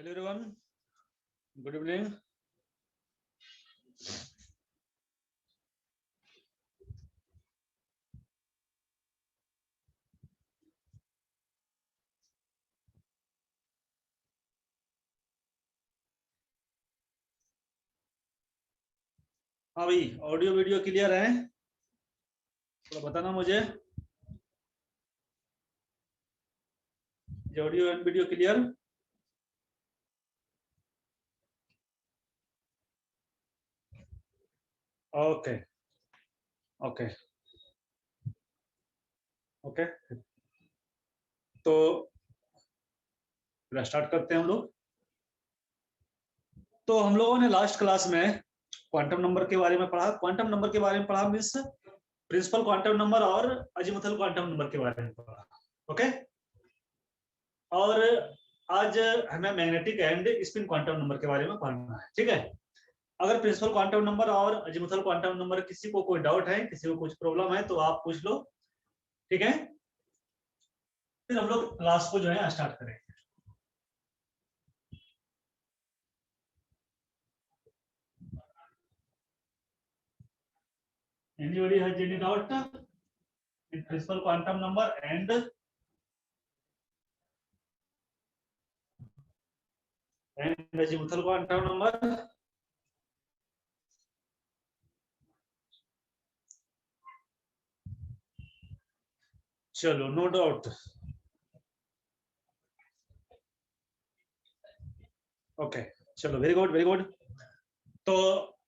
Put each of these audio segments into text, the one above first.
Hello everyone, good evening. हाँ भाई, audio video clear है? थोड़ा बताना मुझे। Audio and video clear? Okay okay okay, तो स्टार्ट करते हैं हम लोग। तो हम लोगों ने लास्ट क्लास में क्वांटम नंबर के बारे में पढ़ा। क्वांटम नंबर के बारे में पढ़ा मीन्स प्रिंसिपल क्वांटम नंबर और अजीमुथल क्वांटम नंबर के बारे में पढ़ा। ओके, और आज हमें magnetic and spin quantum number के बारे में पढ़ना है। ठीक है, अगर प्रिंसिपल क्वांटम नंबर और अजीमुथल क्वांटम नंबर किसी को कोई डाउट है, किसी को कुछ प्रॉब्लम है तो आप पूछ लो। ठीक है, फिर हम लोग क्लास को जो है स्टार्ट करेंगे। Anybody has any doubt in principal quantum number and azimuthal quantum number? चलो, नो डाउट। ओके, चलो, वेरी गुड वेरी गुड। तो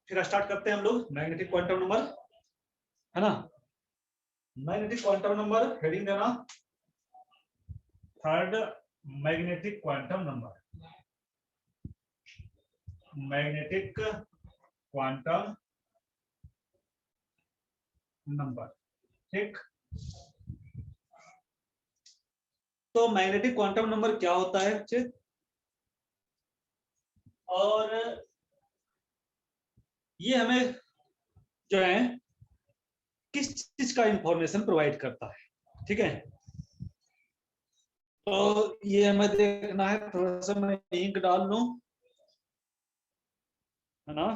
फिर स्टार्ट करते हैं हम लोग। मैग्नेटिक क्वांटम नंबर है ना, मैग्नेटिक क्वांटम नंबर हेडिंग देना third magnetic quantum number, magnetic quantum number. ठीक, तो मैग्नेटिक क्वांटम नंबर क्या होता है बच्चे, और ये हमें जो है किस चीज का इंफॉर्मेशन प्रोवाइड करता है। ठीक है, तो ये हमें देखना है। थोड़ा सा मैं इंक डाल लूं, है ना,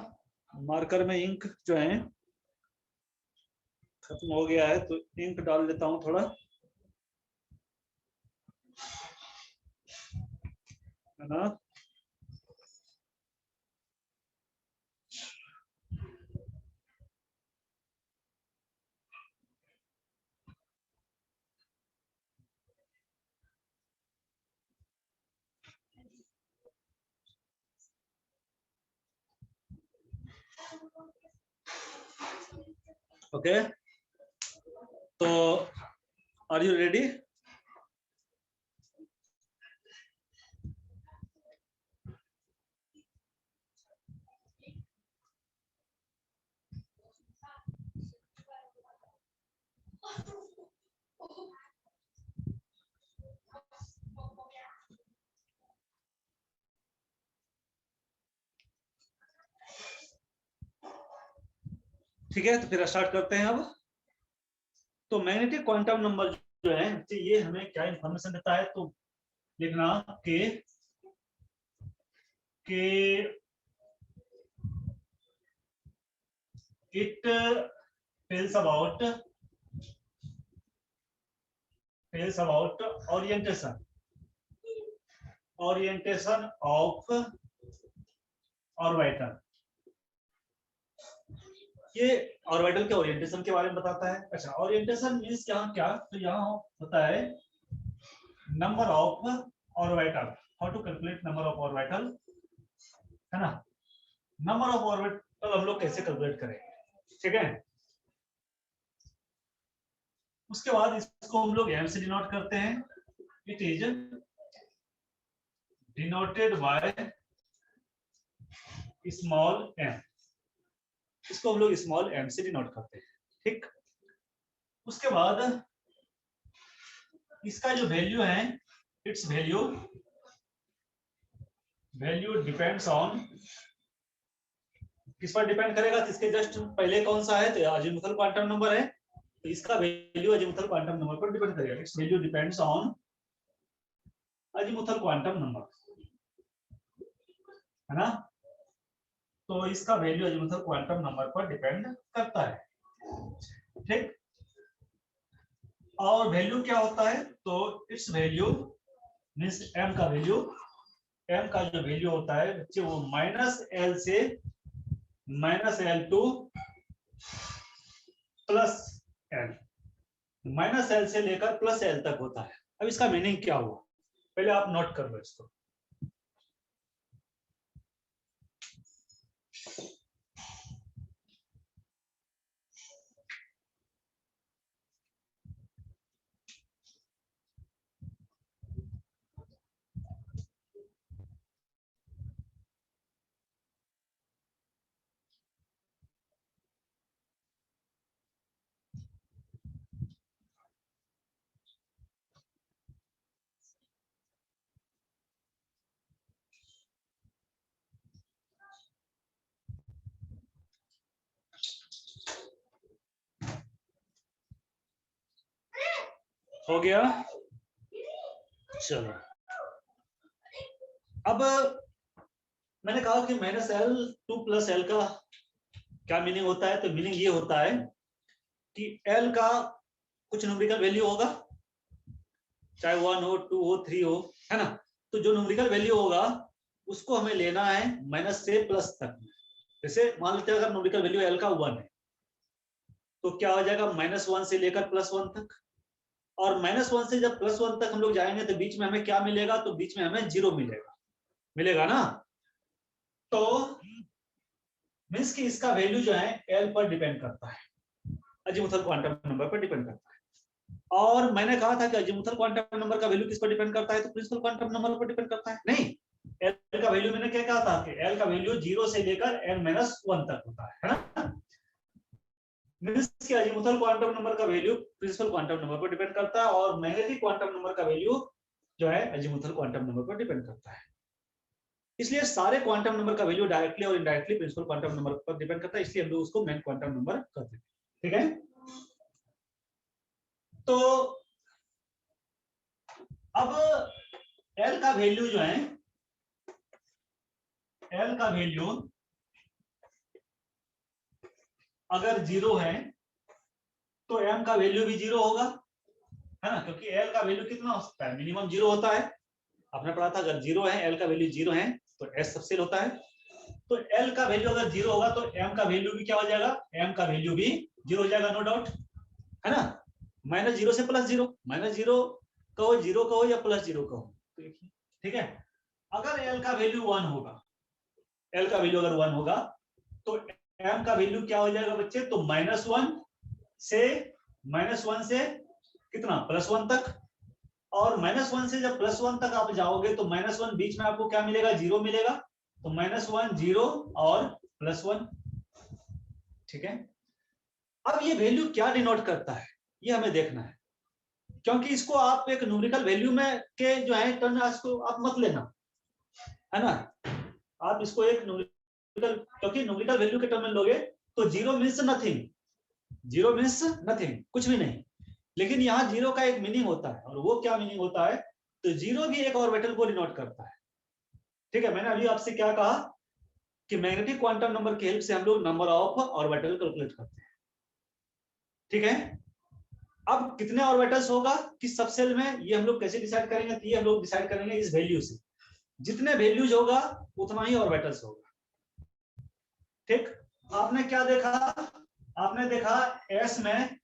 मार्कर में इंक जो है खत्म हो गया है, तो इंक डाल लेता हूं थोड़ा, है ना। ओके, तो आर यू रेडी? ठीक है, तो फिर स्टार्ट करते हैं अब। तो मैग्नेटिक क्वांटम नंबर जो है ये हमें क्या इंफॉर्मेशन देता है, तो लिखना के it tells about orientation of orbital. ये ऑर्बिटल के ओरिएंटेशन के बारे में बताता है। अच्छा, ओरिएंटेशन मींस यहाँ क्या, तो यहाँ होता है number of orbital, how to calculate number of orbital, है ना। नंबर ऑफ ऑर्बिटल हम लोग कैसे कैलकुलेट करेंगे, ठीक है। उसके बाद इसको हम लोग एम से डिनोट करते हैं। It is denoted by small M, इसको हम लोग स्मॉल एम से डिनोट करते हैं। ठीक, उसके बाद इसका जो वैल्यू है, इट्स वैल्यू डिपेंड्स ऑन, किस पर डिपेंड करेगा, तो इसके जस्ट पहले कौन सा है, तो अजीमुथल क्वांटम नंबर है, तो इसका वैल्यू अजीमुथल क्वांटम नंबर पर डिपेंड करेगा। It's value depends on azimuthal quantum number. है ना। तो इसका वैल्यू अजीमुथल क्वांटम नंबर पर डिपेंड करता है, ठीक। और वैल्यू क्या होता है, तो इट्स वैल्यू मींस m का वैल्यू, m का जो वैल्यू होता है बच्चे वो -l से -l2 +l, -l से लेकर +l तक होता है। अब इसका मीनिंग क्या हुआ, पहले आप नोट कर लो इसको। हो गया, चलो। अब मैंने कहा कि -l2 +l का क्या मीनिंग होता है, तो मीनिंग ये होता है कि l का कुछ न्यूमेरिकल वैल्यू होगा, चाहे 1 हो, 2 हो, 3 हो, है ना। तो जो न्यूमेरिकल वैल्यू होगा उसको हमें लेना है माइनस से प्लस तक। जैसे मान लेते हैं अगर न्यूमेरिकल वैल्यू l का 1 है तो क्या हो जाएगा -1 से लेकर +1 तक, और -1 से जब +1 तक हम लोग जाएंगे तो बीच में हमें क्या मिलेगा, तो बीच में हमें 0 मिलेगा, मिलेगा ना। तो मीन्स कि इसका वैल्यू जो है l पर डिपेंड करता है, अजीमुथल क्वांटम नंबर पर डिपेंड करता है। और मैंने कहा था कि अजीमुथल क्वांटम नंबर का वैल्यू किस पर डिपेंड करता है, तो प्रिंसिपल क्वांटम नंबर पर डिपेंड करता है। नहीं, l का वैल्यू मैंने क्या कहा था कि l का वैल्यू 0 से लेकर n-1 तक होता है ना। मींस कि अजीमुथल क्वांटम नंबर का वैल्यू प्रिंसिपल क्वांटम नंबर पर डिपेंड करता है, और मैग्नेटिक क्वांटम नंबर का वैल्यू जो है अजीमुथल क्वांटम नंबर पर डिपेंड करता है। इसलिए सारे क्वांटम नंबर का वैल्यू डायरेक्टली और इनडायरेक्टली प्रिंसिपल क्वांटम नंबर पर डिपेंड करता है, इसलिए हम लोग उसको मेन क्वांटम नंबर कहते हैं, ठीक है। तो अब l का वैल्यू जो है, l का वैल्यू अगर 0 है तो m का वैल्यू भी 0 होगा, है ना, क्योंकि l का वैल्यू कितना हो सकता है, मिनिमम 0 होता है। आपने पढ़ा था अगर 0 है, l का वैल्यू 0 है तो s सबसेल होता है। तो l का वैल्यू अगर 0 होगा तो m का वैल्यू भी क्या हो जाएगा, m का वैल्यू भी 0 हो जाएगा, नो डाउट, है ना। -0 से +0, -0 कहो, 0 कहो या +0 कहो, ठीक है। अगर l का वैल्यू 1 होगा, l का वैल्यू अगर 1 होगा तो m का वैल्यू क्या हो जाएगा बच्चे, तो -1 से कितना +1 तक, और -1 से जब +1 तक आप जाओगे तो -1 बीच में आपको क्या मिलेगा, 0 मिलेगा, तो -1 0 और +1, ठीक है। अब ये वैल्यू क्या डिनोट करता है ये हमें देखना है, क्योंकि इसको आप एक न्यूमेरिकल वैल्यू में के जो है टर्म इसको आप मत लेना, है ना। आप इसको एक न्यूमेरिकल, क्योंकि न्यूमेरिकल वैल्यू के टर्म में लोगे तो 0 मींस नथिंग, 0 मींस नथिंग, कुछ भी नहीं। लेकिन यहाँ 0 का एक मीनिंग होता है, और वो क्या मीनिंग होता है, तो 0 भी एक ऑर्बिटल को डिनोट करता है, ठीक है। मैंने अभी आपसे क्या कहा कि मैग्नेटिक क्वांटम नंबर की हेल्प से हम लोग नंबर ऑफ ऑर्बिटल कैलकुलेट करते हैं, ठीक है। अब कितने ऑर्बिटल्स होगा किस सबसेल में, ये हम लोग कैसे डिसाइड करेंगे, तो ये हम लोग डिसाइड करेंगे इस वैल्यू से, जितने वैल्यूज होगा उतना ही ऑर्बिटल्स होगा, ठीक। आपने क्या देखा, आपने देखा s में,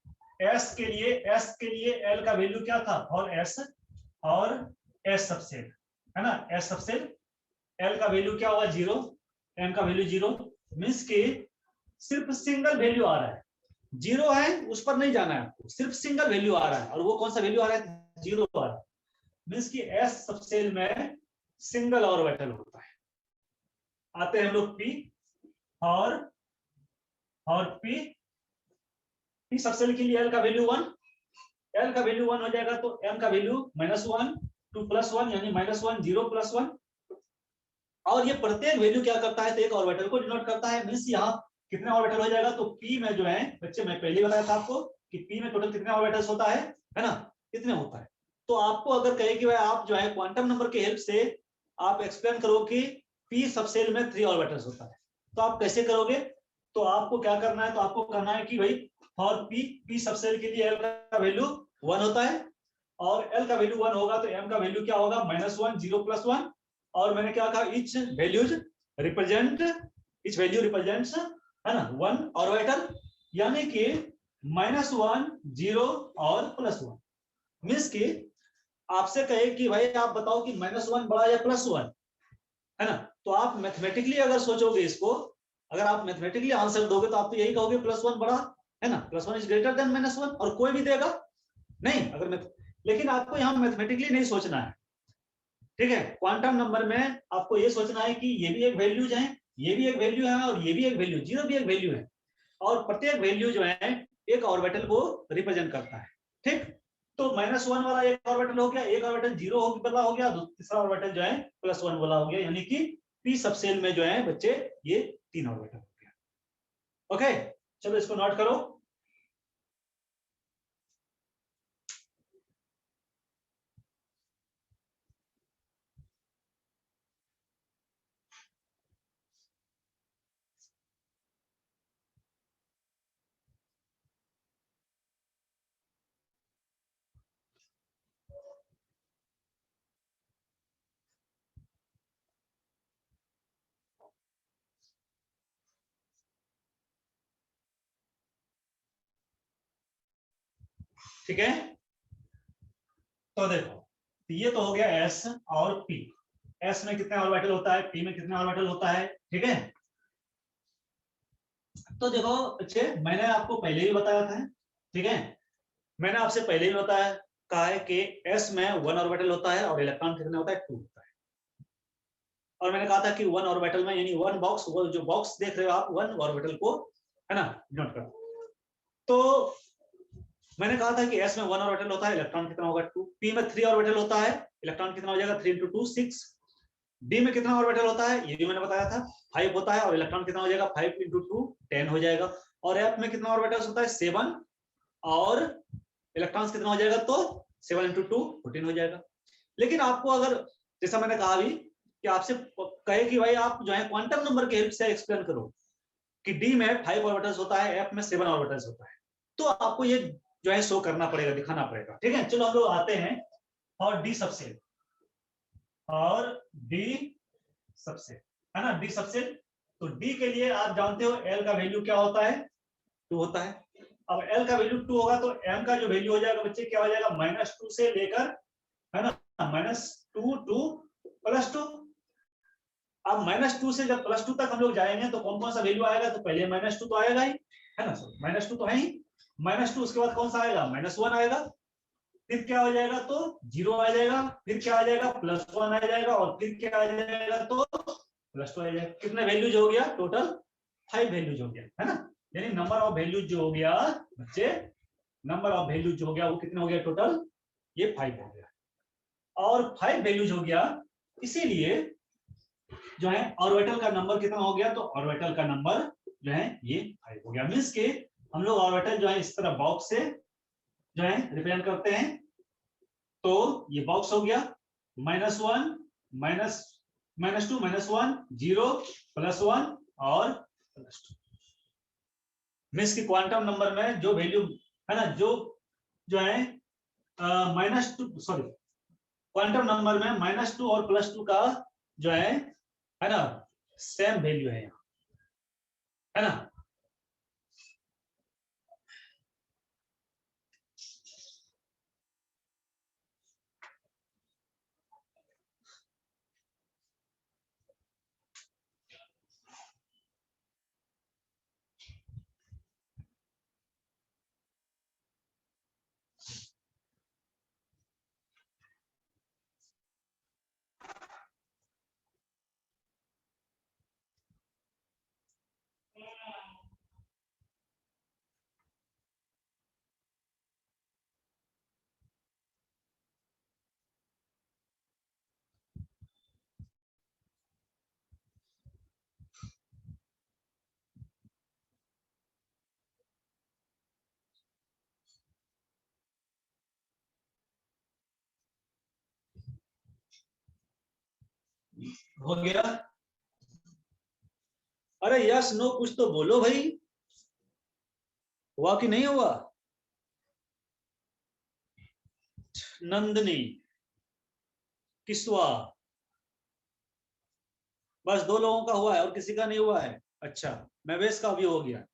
s के लिए l का वैल्यू क्या था, और s सबसेल, है ना, s सबसेल, l का वैल्यू क्या होगा 0, m का वैल्यू 0, मींस कि सिर्फ सिंगल वैल्यू आ रहा है, 0 है उस पर नहीं जाना है आपको, सिर्फ सिंगल वैल्यू आ रहा है, और वो कौन सा वैल्यू आ रहा है, 0 आ रहा है, मींस कि s सबसेल में सिंगल ऑर्बिटल होता है। आते हैं हम लोग p, और p सबसेल के लिए l का वैल्यू 1, l का वैल्यू 1 हो जाएगा तो m का वैल्यू -1 2 +1 यानी -1 0 +1, और ये प्रत्येक वैल्यू क्या करता है, तो एक ऑर्बिटल को डिनोट करता है। मींस यहाँ कितने ऑर्बिटल हो जाएगा, तो p में जो है बच्चे, मैं पहले बताया था आपको कि p में टोटल कितने ऑर्बिटल्स होता है ना, कितने होता है। तो आपको अगर कहे कि भाई आप जो है क्वांटम नंबर की हेल्प से आप एक्सप्लेन करो कि पी सबसेल में 3 ऑर्बिटल्स होता है। तो आप कैसे करोगे? तो आपको क्या करना है, तो आपको करना है कि भाई फॉर पी सबसेल के लिए एल का वैल्यू 1 होता है, और एल का वैल्यू 1 होगा तो एम का वैल्यू क्या होगा, -1, 0 + 1। और मैंने क्या कहा, इच वैल्यू रिप्रेजेंट्स, है ना, 1 ऑर्बिटल, यानी कि -1, 0 और +1। मीन्स कि आपसे कहे कि भाई आप बताओ कि -1 बड़ा या +1, है ना, तो आप मैथमेटिकली अगर सोचोगे इसको, अगर आप मैथमेटिकली आंसर दोगे तो आप तो यही कहोगे +1 बड़ा, है ना, +1 इज ग्रेटर देन -1, और कोई भी देगा नहीं अगर मैं, लेकिन आपको यहाँ मैथमेटिकली नहीं सोचना है, ठीक है। क्वांटम नंबर में आपको ये सोचना है कि ये भी एक वैल्यूज है, ये भी एक वैल्यू है, और ये भी एक वैल्यू, 0 भी एक वैल्यू है, और प्रत्येक वैल्यू जो है एक ऑर्बिटल को रिप्रेजेंट करता है, ठीक। तो -1 वाला एक ऑर्बिटल हो गया, एक ऑर्बिटल 0 वाला हो गया, तीसरा ऑर्बिटल जो है +1 वाला हो गया, यानी कि पी सबसेल में जो है बच्चे ये 3 ऑर्बिटल हो गया। ओके, चलो इसको नोट करो। ठीक है, तो देखो, ये तो हो गया एस और पी। एस में कितने ऑर्बिटल होता है, पी में कितने ऑर्बिटल होता है, ठीक है। तो देखो बच्चे, मैंने आपको पहले ही बताया था, ठीक है, मैंने आपसे पहले ही बताया, कहा है कि एस में 1 ऑर्बिटल होता है और इलेक्ट्रॉन कितने होता है, 2 होता है। और मैंने कहा था कि 1 ऑर्बिटल में, यानी 1 बॉक्स, वो जो बॉक्स देख रहे हो आप, 1 ऑर्बिटल को, है ना, नोट करो। तो मैंने कहा था कि एस में 1 ऑर्बिटल होता है, इलेक्ट्रॉन कितना होगा, 2। पी में 3 ऑर्बिटल होता है, इलेक्ट्रॉन कितना हो जाएगा, 3 × 2 6। डी में कितना ऑर्बिटल होता है, ये भी मैंने बताया था, 5 होता है, और इलेक्ट्रॉन कितना हो जाएगा, 5 × 2 10 हो जाएगा। और एफ में कितना ऑर्बिटल होता है, 7, और इलेक्ट्रॉन्स कितना हो जाएगा, तो 7 × 2 14 हो जाएगा। लेकिन आपको अगर, जैसा मैंने कहा अभी, कि आपसे कहे कि भाई आप जो है क्वांटम नंबर के हेल्प से एक्सप्लेन करो कि डी में 5 ऑर्बिटल्स होता है, एफ में 7 ऑर्बिटल्स होता है, तो आपको ये जो है शो करना पड़ेगा, दिखाना पड़ेगा, ठीक है। चलो हम लोग आते हैं, और डी सबसेल, और डी सबसेल, है ना, डी सबसेल। तो डी के लिए आप जानते हो एल का वैल्यू क्या होता है, 2 होता है। अब एल का वैल्यू 2 होगा तो एम का जो वैल्यू हो जाएगा बच्चे, क्या हो जाएगा, -2 से लेकर, है ना, -2 टू +2। अब -2 से जब +2 तक हम लोग जाएंगे तो कौन कौन सा वैल्यू आएगा, तो पहले -2 तो आएगा ही, है ना, -2 तो है ही, -2 उसके बाद कौन सा आएगा, -1 आएगा, फिर क्या हो जाएगा, तो 0 आ जाएगा, फिर क्या आ जाएगा, +1 आ जाएगा, और फिर क्या आ जाएगा, तो +2 आ जाएगा। कितने वैल्यूज हो गया टोटल, 5 वैल्यूज हो गया, है ना। यानी नंबर ऑफ वैल्यूज जो हो गया बच्चे, नंबर ऑफ वैल्यूज जो हो गया वो कितने हो गया टोटल, ये 5 हो गया, और 5 वैल्यूज हो गया। इसीलिए जो है ऑर्बिटल का नंबर कितना हो गया, तो ऑर्बिटल का नंबर जो है ये 5 हो गया। मींस के हम लोग ऑर्बिटल जो है इस तरह बॉक्स से जो है रिप्रेजेंट करते हैं। तो ये बॉक्स हो गया, -1, -2, -1, 0, +1 और +2। मींस की क्वांटम नंबर में जो वैल्यू, है ना, जो है -2, सॉरी, क्वांटम नंबर में -2 और +2 का जो है ना, सेम वैल्यू है यहाँ, है ना। हो गया, अरे यस नो कुछ तो बोलो भाई, हुआ कि नहीं हुआ? नंदनी, किसवा, बस 2 लोगों का हुआ है और किसी का नहीं हुआ है। अच्छा, महवेश का भी हो गया,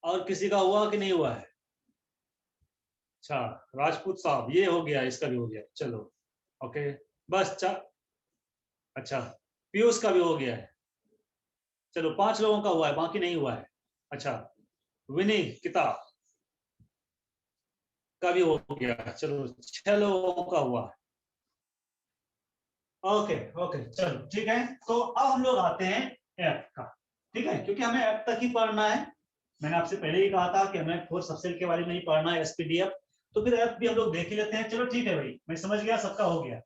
और किसी का हुआ कि नहीं हुआ है? अच्छा, राजपूत साहब ये हो गया, इसका भी हो गया, चलो ओके। बस अच्छा, पीयूष का भी हो गया है, चलो 5 लोगों का हुआ है, बाकी नहीं हुआ है। अच्छा, विनीता का भी हो गया, चलो 6 लोगों का हुआ। ओके ओके चलो ठीक है। तो अब हम लोग आते हैं एफ का, ठीक है, क्योंकि हमें एफ तक ही पढ़ना है। मैंने आपसे पहले ही कहा था कि हमें फोर सबसेल के बारे में ही पढ़ना है, एसपीडीएफ, तो फिर एफ भी हम लोग देख ही लेते हैं। चलो ठीक है भाई, मैं समझ गया, सबका हो गया।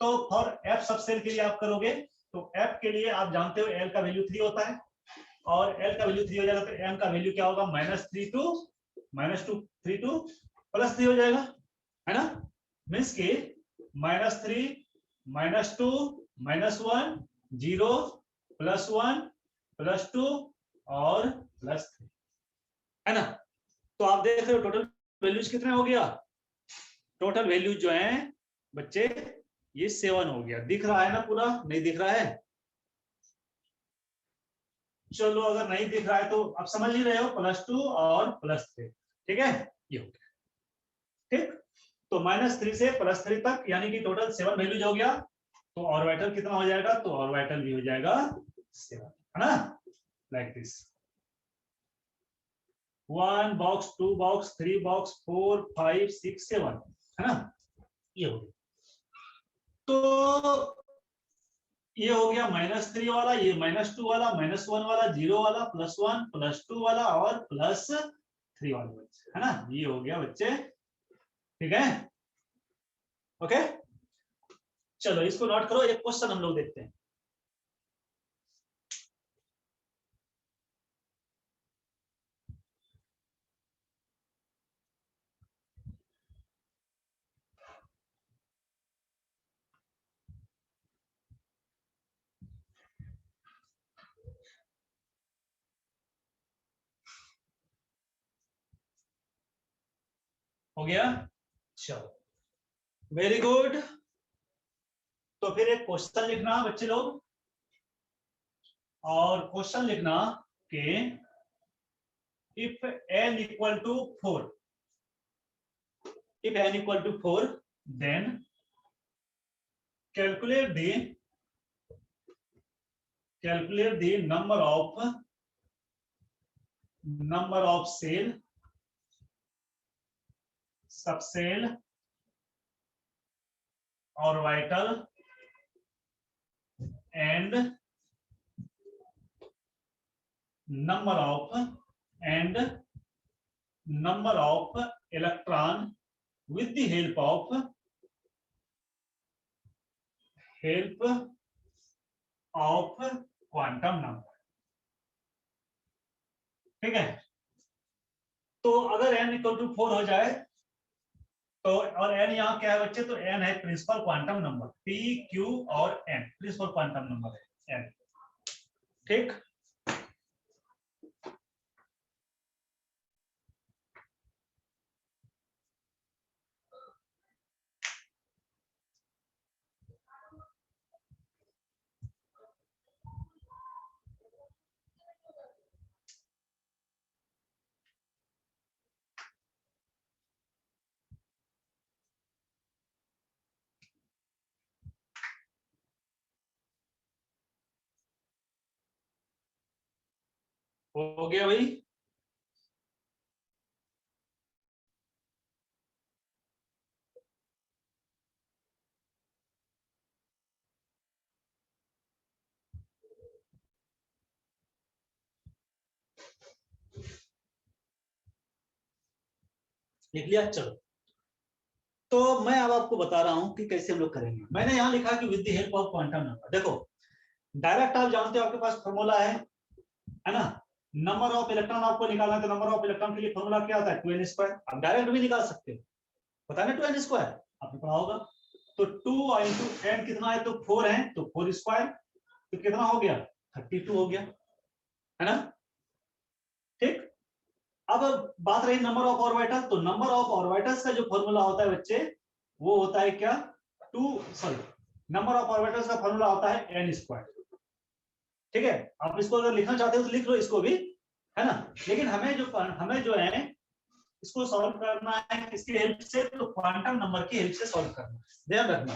तो फॉर एफ सबसेल के लिए आप करोगे, तो एफ के लिए आप जानते हो एल का वैल्यू 3 होता है, और एल का वैल्यू 3 हो जाएगा तो एम का वैल्यू क्या होगा, -3 टू -3 टू +3 हो जाएगा, है ना। मीन्स के -3 -2 -1 0 +1 +2 और +3, है ना। तो आप देख रहे हो टोटल वैल्यूज कितने हो गया, टोटल वैल्यूज जो है बच्चे ये 7 हो गया। दिख रहा है ना पूरा, नहीं दिख रहा है? चलो अगर नहीं दिख रहा है तो आप समझ ही रहे हो, +2 और +3, ठीक है, ये हो गया। ठीक, तो -3 से +3 तक, यानी कि टोटल 7 वैल्यूज हो गया। तो ऑर्बिटल कितना हो जाएगा, तो ऑर्बिटल भी हो जाएगा 7, है ना, like this. 1 box 2 box 3 box 4 5 6 7, है ना, ये हो गया। तो ये हो गया -3 वाला, ये -2 वाला, -1 वाला, 0 वाला, +1 +2 वाला और +3 वाला बच्चे, है ना, ये हो गया बच्चे, ठीक है, ओके। चलो इसको नोट करो, एक क्वेश्चन हम लोग देखते हैं। हो गया, चलो वेरी गुड। तो फिर एक क्वेश्चन लिखना बच्चे लोग, और क्वेश्चन लिखना कि if n equal to 4, if n equal to 4, then calculate the number of cell, subcell, orbital and number of electron with the help of quantum number, ठीक है। तो अगर n इक्वल टू 4 हो जाए तो, और n यहाँ क्या है बच्चे, तो n है principal quantum number, p q और n प्रिंसिपल क्वांटम नंबर है n, ठीक। हो गया भाई, लिख लिया, चलो। तो मैं अब आपको बता रहा हूं कि कैसे हम लोग करेंगे। मैंने यहां लिखा कि with the help of quantum number. देखो डायरेक्ट आप जानते हो, आपके पास फॉर्मूला है ना। नंबर ऑफ इलेक्ट्रॉन आपको निकालना है, तो नंबर ऑफ इलेक्ट्रॉन के लिए फॉर्मूला क्या होता है, 2n²। आप डायरेक्ट भी निकाल सकते हो, पता है ना 2n², आपने पढ़ा होगा। तो 2 इंटू n कितना है, तो 4 है, तो 4², तो कितना हो गया, 32 हो गया। है ना। ठीक, अब बात रही नंबर ऑफ ऑर्बिटल, तो नंबर ऑफ ऑर्बिटल्स का जो फॉर्मूला होता है बच्चे वो होता है क्या, नंबर ऑफ ऑर्बिटल्स का फॉर्मूला होता है n स्क्वायर। ठीक है, आप इसको अगर लिखना चाहते हो तो लिख लो इसको भी, है ना। लेकिन हमें जो है इसको सॉल्व करना है किसकी हेल्प से, तो क्वांटम नंबर की हेल्प से सॉल्व करना है, ध्यान रखना।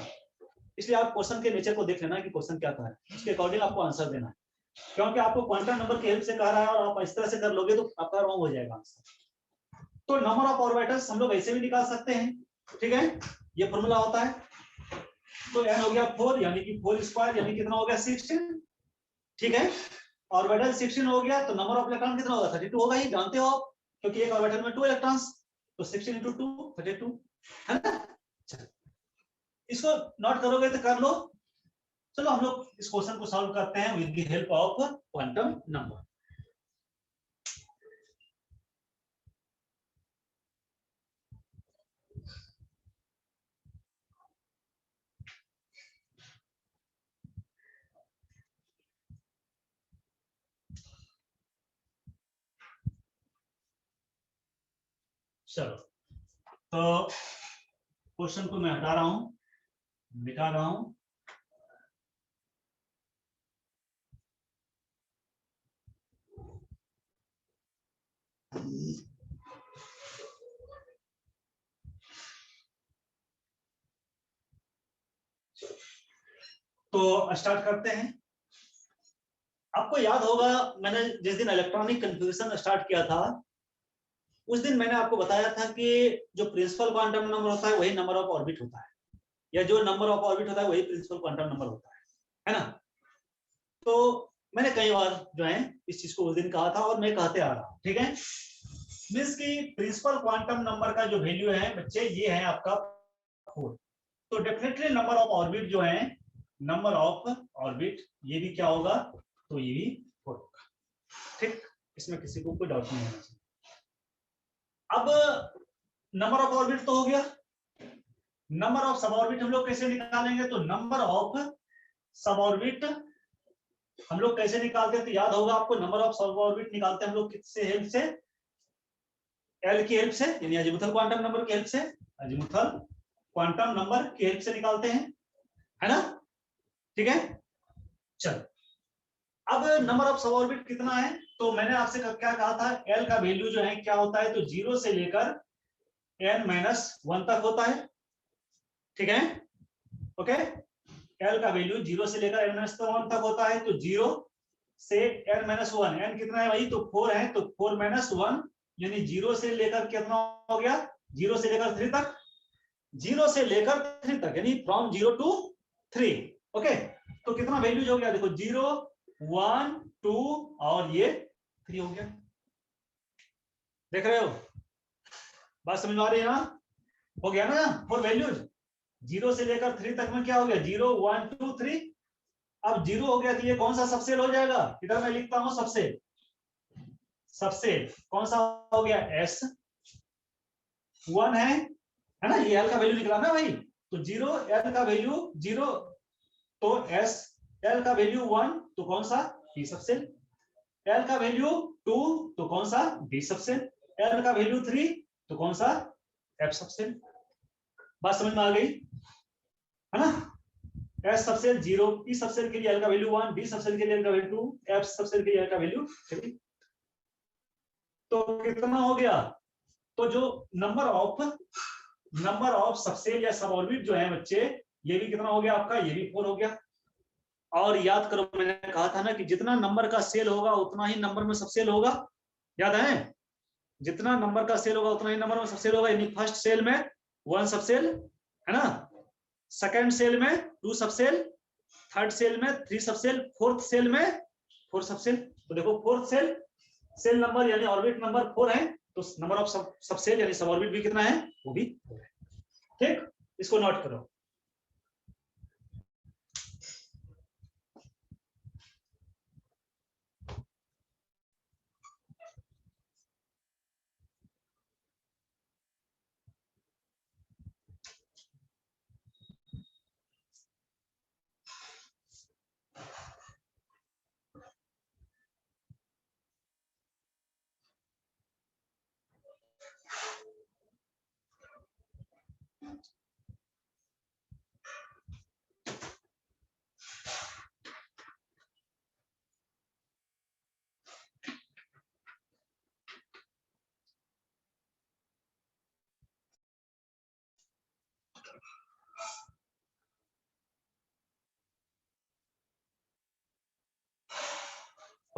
इसलिए आप क्वेश्चन के नेचर को देख लेना कि क्वेश्चन क्या था है, उसके अकॉर्डिंग आपको आंसर देना है। क्योंकि आपको क्वांटम नंबर की हेल्प से कह रहा है और आप इस तरह से कर लोगे तो आपका रॉन्ग हो जाएगा आंसर। तो नंबर ऑफ ऑर्बिटल्स हम लोग ऐसे भी निकाल सकते हैं, ठीक है, ये फॉर्मूला होता है। तो n हो गया 4 यानी कि 4 स्क्वायर यानी कितना हो गया 16, ठीक है। ऑर्बिटल 16 हो गया तो नंबर ऑफ इलेक्ट्रॉन कितना होगा 32 होगा ही, जानते हो आप, क्योंकि एक ऑर्बिटल में 2 इलेक्ट्रॉन्स, तो 16 into 2 32, है ना। इसको नोट करोगे तो कर लो। चलो हम लोग इस क्वेश्चन को सॉल्व करते हैं with the help of quantum number. चलो, तो क्वेश्चन को मैं हटा रहा हूं, मिटा रहा हूं। तो स्टार्ट करते हैं। आपको याद होगा मैंने जिस दिन इलेक्ट्रॉनिक कंफ्यूजन स्टार्ट किया था उस दिन मैंने आपको बताया था कि जो प्रिंसिपल क्वांटम नंबर होता है वही नंबर ऑफ ऑर्बिट होता है, या जो नंबर ऑफ ऑर्बिट होता है वही प्रिंसिपल क्वांटम नंबर होता है ना। तो मैंने कई बार जो है इस चीज को उस दिन कहा था और मैं कहते आ रहा हूं, ठीक है। मींस की प्रिंसिपल क्वांटम नंबर का जो वैल्यू है बच्चे ये है आपका 4। तो डेफिनेटली नंबर ऑफ ऑर्बिट जो है, नंबर ऑफ ऑर्बिट ये भी क्या होगा, तो ये भी 4 होगा। ठीक, इसमें किसी को कोई डाउट नहीं होना चाहिए। अब नंबर ऑफ ऑर्बिट तो हो गया, नंबर ऑफ सब ऑर्बिट हम लोग कैसे निकालेंगे, तो नंबर ऑफ सब ऑर्बिट हम लोग कैसे निकालते हैं, तो याद होगा आपको, नंबर ऑफ सब ऑर्बिट निकालते हैं हम लोग किससे हेल्प से, एल की हेल्प से, यानी अजीमुथल क्वांटम नंबर की हेल्प से, अजीमुथल क्वांटम नंबर की हेल्प से निकालते हैं, है ना। ठीक है, चलो अब नंबर ऑफ सब ऑर्बिट कितना है, तो मैंने आपसे क्या कहा था, एल का वैल्यू जो है क्या होता है, तो 0 से लेकर n-1 तक होता है, ठीक है, ओके। एल का वैल्यू 0 से लेकर n-1 तक होता है, तो 0 से n-1, n कितना है भाई, तो 4 है, तो 4-1 यानी 0 से लेकर कितना हो गया, 0 से लेकर 3 तक, 0 से लेकर 3 तक यानी फ्रॉम 0 to 3, ओके। तो कितना वैल्यूज हो गया, देखो 0 1 2 और ये 3 हो गया, देख रहे हो, बात समझ में आ रही है ना, हो गया ना 4 वैल्यूज। 0 से लेकर 3 तक में क्या हो गया, 0 1 2 3। अब 0 हो गया तो ये कौन सा सबसेल हो जाएगा, इधर मैं लिखता हूं सबसेल, सबसेल कौन सा हो गया, S 1 है ना, ये एल का वैल्यू निकला ना भाई, तो 0 एल का वैल्यू 0, तो S एल का वैल्यू 1 तो कौन सा, P सबसेल, एल का वैल्यू 2 तो कौन सा, D सबसेल, एल का वैल्यू 3 तो कौन सा, F सबसेल। बात समझ में आ गई है ना। S सबसेल 0, P सबसेल के लिए एल का वैल्यू 1, D सबसेल के लिए एल का वैल्यू 2, F सबसेल के लिए एल का वैल्यू 3। तो कितना हो गया, तो जो नंबर ऑफ सबसेल या सब ऑर्बिट जो है बच्चे, ये भी कितना हो गया आपका, ये भी 4 हो गया। और याद करो मैंने कहा था ना कि जितना नंबर का सेल होगा उतना ही नंबर में सबसेल होगा, याद है, जितना नंबर का सेल होगा उतना ही नंबर में सबसेल होगा, यानी फर्स्ट सेल में 1 सबसेल, है ना, सेकंड सेल में 2 सबसेल, थर्ड सेल में 3 सबसेल, फोर्थ सेल में 4 सबसेल। तो देखो फोर्थ सेल नंबर यानी ऑर्बिट नंबर 4 है, तो नंबर ऑफ सबसेल यानी सब ऑर्बिट भी कितना है, वो भी 4 है। ठीक, इसको नोट करो।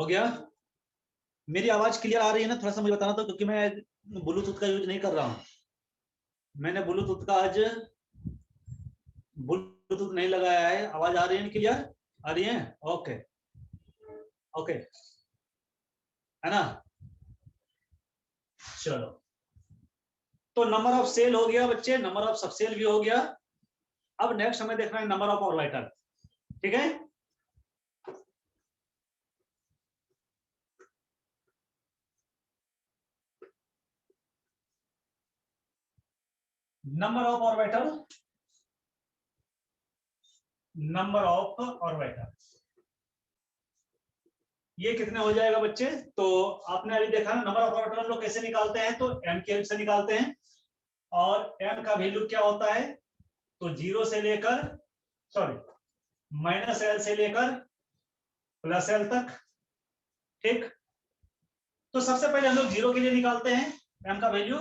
हो गया? मेरी आवाज क्लियर आ रही है ना? थोड़ा सा मुझे बताना, तो क्योंकि मैं ब्लूटूथ का यूज नहीं कर रहा हूँ। मैंने ब्लूटूथ का आज ब्लूटूथ नहीं लगाया है। आवाज आ रही है क्लियर? आ रही है? ओके ओके, है ना? चलो, तो नंबर ऑफ सेल हो गया बच्चे, नंबर ऑफ सबसेल भी हो गया। अब नेक्स्ट हमें देखना है नंबर ऑफ ऑर्बिटल। ठीक है, number of orbital, number of orbital ये कितने हो जाएगा बच्चे? तो आपने अभी देखा ना, नंबर ऑफ ऑर्बिटल हम लोग कैसे निकालते हैं, तो m की हेल्प से निकालते हैं। और m का वैल्यू क्या होता है? तो जीरो से लेकर, सॉरी, -l से लेकर +l तक। ठीक, तो सबसे पहले हम लोग जीरो के लिए निकालते हैं m का वैल्यू,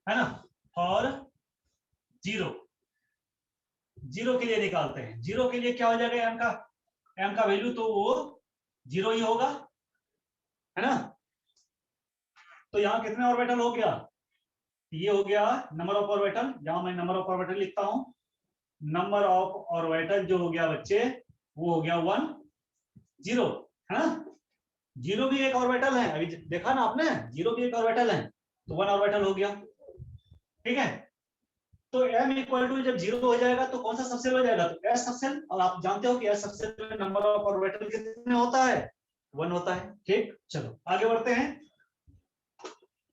है ना? और जीरो, जीरो के लिए निकालते हैं। जीरो के लिए क्या हो जाएगा? m का वैल्यू तो वो जीरो ही होगा, है ना? तो यहाँ कितने ऑर्बिटल हो गया? ये हो गया नंबर ऑफ ऑर्बिटल। जहां मैं नंबर ऑफ ऑर्बिटल लिखता हूं, नंबर ऑफ ऑर्बिटल जो हो गया बच्चे, वो हो गया 1 0, है ना? जीरो भी एक ऑर्बिटल है, अभी देखा ना आपने, जीरो भी एक ऑर्बिटल है, तो 1 ऑर्बिटल हो गया। ठीक है, तो m इक्वल टू जब जीरो हो जाएगा तो कौन सा सबसेल हो जाएगा? तो s सबसेल। और आप जानते हो कि s सबसेल में नंबर ऑफ ऑर्बिटल कितने होता है? 1 होता है। ठीक, चलो आगे बढ़ते हैं।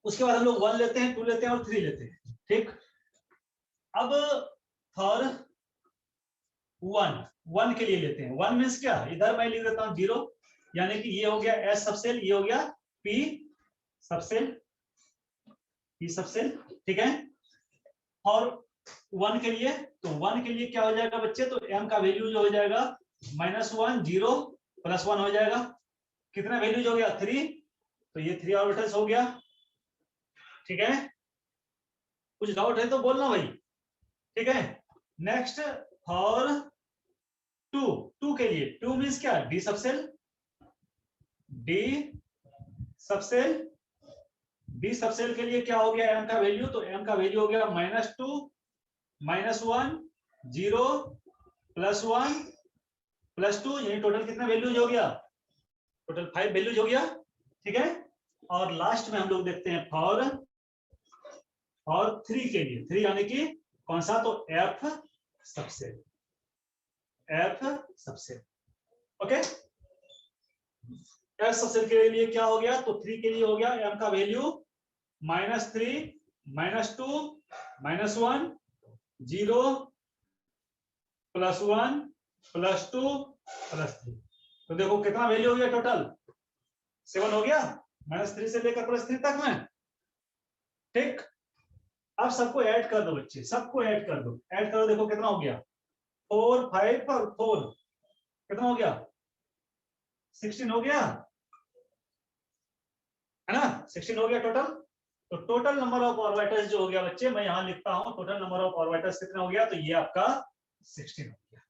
उसके बाद हम लोग 1 लेते हैं, 2 लेते हैं और 3 लेते हैं। ठीक, अब फॉर 1 के लिए लेते हैं। 1 मीन्स क्या? इधर मैं लिख देता हूं जीरो, यानी कि ये हो गया s सबसेल, ये हो गया p सबसेल, p सबसेल। ठीक है, और 1 के लिए, तो 1 के लिए क्या हो जाएगा बच्चे? तो m का वैल्यू जो हो जाएगा -1 0 +1 हो जाएगा। कितना वैल्यू जो हो गया? 3, तो ये 3 ऑर्बिटल्स हो गया। ठीक है, कुछ डाउट है तो बोलना भाई। ठीक है, नेक्स्ट फॉर 2, 2 के लिए, 2 मीन्स क्या? d subshell, d subshell, d subshell के लिए क्या हो गया m का वैल्यू? तो m का वैल्यू हो गया -2 -1 0 +1 +2, यानी टोटल कितना वैल्यूज हो गया? टोटल 5 वैल्यूज हो गया। ठीक है, और लास्ट में हम लोग देखते हैं फॉर 3 के लिए। 3 यानी कि कौन सा? तो f subshell, f subshell. Okay, f subshell के लिए क्या हो गया? तो 3 के लिए हो गया m का वैल्यू -3 -2 -1 0 +1 +2 +3। तो देखो कितना वैल्यू हो गया? टोटल 7 हो गया, -3 से लेकर +3 तक में। ठीक, अब सबको ऐड कर दो बच्चे, सबको ऐड कर दो, ऐड करो, देखो कितना हो गया? 4 5 और 4 कितना हो गया? 16 हो गया, है ना? 16 हो गया टोटल। तो टोटल नंबर ऑफ ऑर्बिटल्स जो हो गया बच्चे, मैं यहां लिखता हूं, टोटल नंबर ऑफ ऑर्बिटल्स कितना हो गया? तो ये आपका 16 हो गया।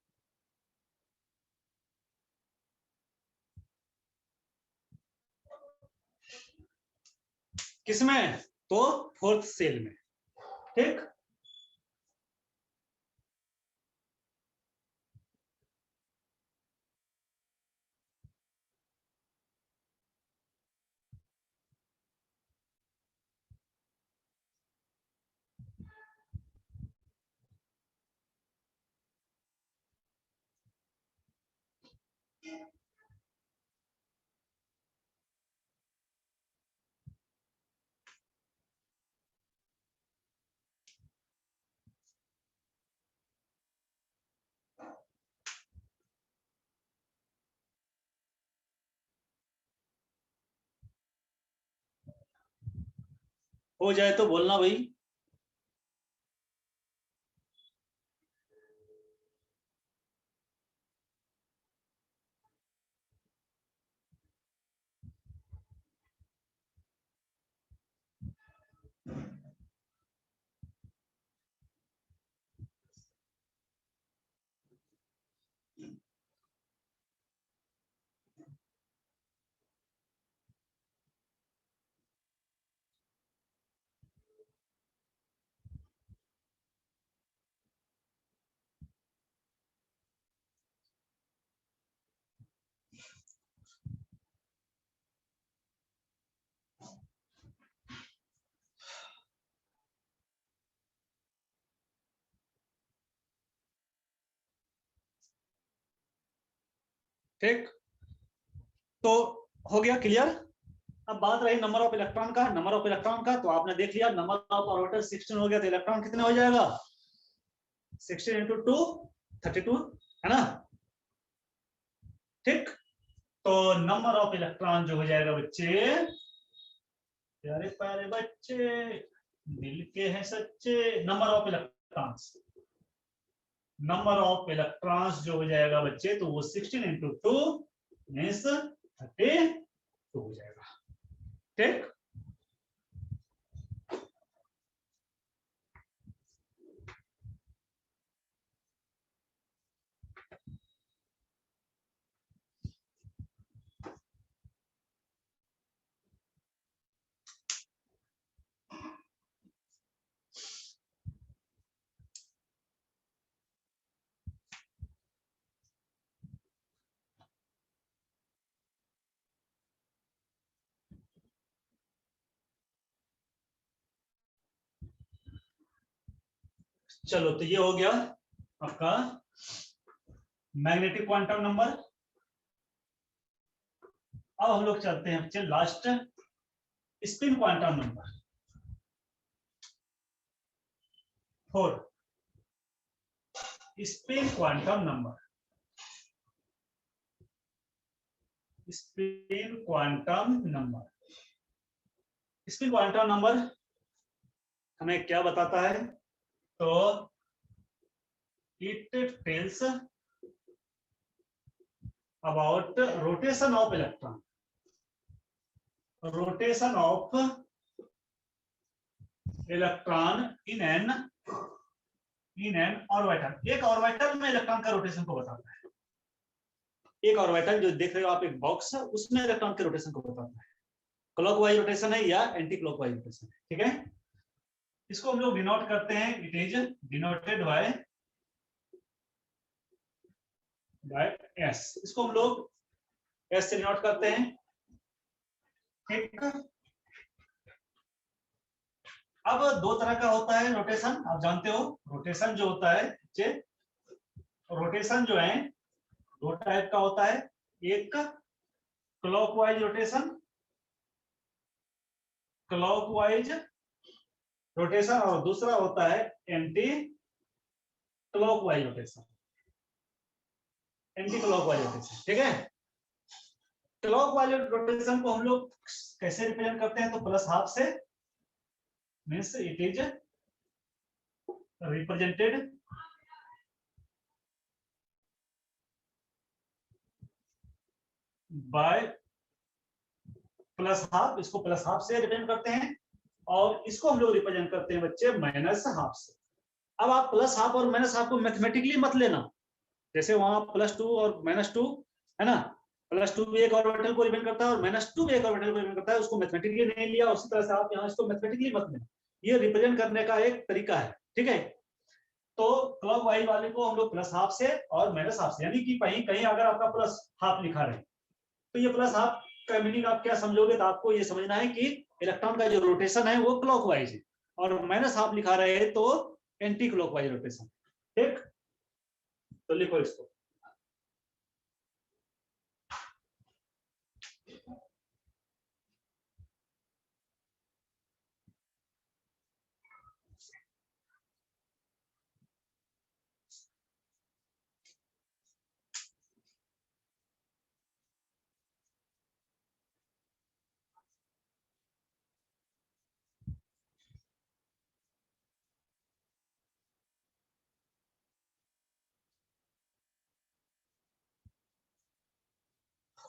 किसमें? तो फोर्थ सेल में। ठीक, हो जाए तो बोलना भाई। ठीक, तो हो गया क्लियर। अब बात रही नंबर ऑफ इलेक्ट्रॉन का। नंबर ऑफ इलेक्ट्रॉन का तो आपने देख लिया, नंबर ऑफ ऑर्बिटल 16 हो गया, तो इलेक्ट्रॉन कितने हो जाएगा 16 × 2 32 है ना। ठीक, तो नंबर ऑफ इलेक्ट्रॉन जो हो जाएगा बच्चे, प्यारे प्यारे बच्चे दिल के हैं सच्चे, number of electrons, number of electrons जो हो जाएगा बच्चे तो वो 16 × 2 मींस 32 हो जाएगा। ठीक, चलो तो ये हो गया आपका मैग्नेटिक क्वांटम नंबर। अब हम लोग चलते हैं बच्चे last, spin quantum number 4। Spin quantum number, spin quantum number, spin quantum number हमें क्या बताता है, तो it tells about rotation of electron, rotation of electron in an orbital. एक ऑर्बिटल में इलेक्ट्रॉन का रोटेशन को बताता है। एक ऑर्बिटल जो देख रहे हो आप, एक बॉक्स है, उसमें इलेक्ट्रॉन के रोटेशन को बताता है, क्लॉकवाइज रोटेशन है या एंटी क्लॉकवाइज रोटेशन है। ठीक है, इसको हम लोग डिनोट करते हैं, it is denoted by S, इसको हम लोग एस से डिनोट करते हैं। ठीक, अब दो तरह का होता है रोटेशन, आप जानते हो रोटेशन जो होता है, रोटेशन जो है दो टाइप का होता है, एक क्लॉकवाइज रोटेशन, क्लॉकवाइज रोटेशन, और दूसरा होता है anti clockwise rotation, anti clockwise rotation. ठीक है, क्लॉकवाइज रोटेशन को हम लोग कैसे रिप्रेजेंट करते हैं, तो प्लस हाफ से, means it is represented by plus half, इसको प्लस हाफ से रिप्रेजेंट करते हैं, और इसको हम लोग रिप्रेजेंट करते हैं बच्चे माइनस हाफ से। अब आप प्लस हाफ और माइनस हाफ को मैथमेटिकली मत लेना, जैसे वहां +2 और -2 है ना, +2 भी एक ऑर्बिटल को रिप्रेजेंट करता है और -2 भी एक ऑर्बिटल को रिप्रेजेंट करता है, उसको मैथमेटिकली नहीं लिया, उसी तरह से आप यहाँ इसको मैथमेटिकली मत लेना, ये रिप्रेजेंट करने का एक तरीका है। ठीक है, तो क्लॉकवाइज वाले को हम लोग प्लस हाफ से और माइनस हाफ से, यानी कि कहीं कहीं अगर आपका प्लस हाफ लिखा रहे तो ये प्लस हाफ का मीनिंग आप क्या समझोगे, तो आपको ये समझना है कि इलेक्ट्रॉन का जो रोटेशन है वो क्लॉकवाइज है, और माइनस हाफ लिखा रहे तो एंटी क्लॉकवाइज रोटेशन। ठीक, तो लिखो इसको,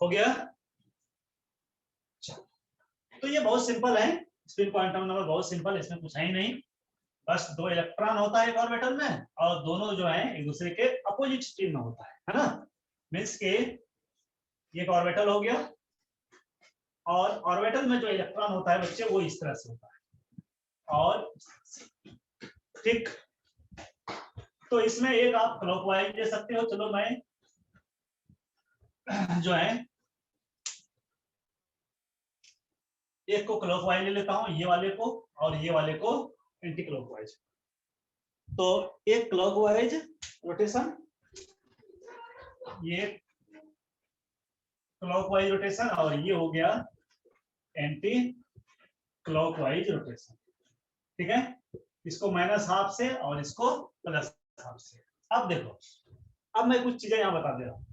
हो गया। तो ये बहुत सिंपल है, स्पिन क्वांटम नंबर बहुत सिंपल, इसमें कुछ है ही नहीं, बस दो इलेक्ट्रॉन होता है एक ऑर्बिटल में, और दोनों जो है एक दूसरे के अपोजिट स्पिन में होता है ना, मींस के एक ऑर्बिटल हो गया, और ऑर्बिटल में जो इलेक्ट्रॉन होता है बच्चे वो इस तरह से होता है, और ठीक, तो इसमें एक आप क्लॉकवाइज ले सकते हो, चलो मैं जो है एक को क्लॉकवाइज ले लेता हूं, ये वाले को, और ये वाले को एंटी क्लॉकवाइज। तो एक क्लॉकवाइज रोटेशन, ये क्लॉकवाइज रोटेशन, और ये हो गया एंटी क्लॉकवाइज रोटेशन। ठीक है, इसको -½ से और इसको +½ से। अब देखो, अब मैं कुछ चीजें यहां बता दे रहा हूं।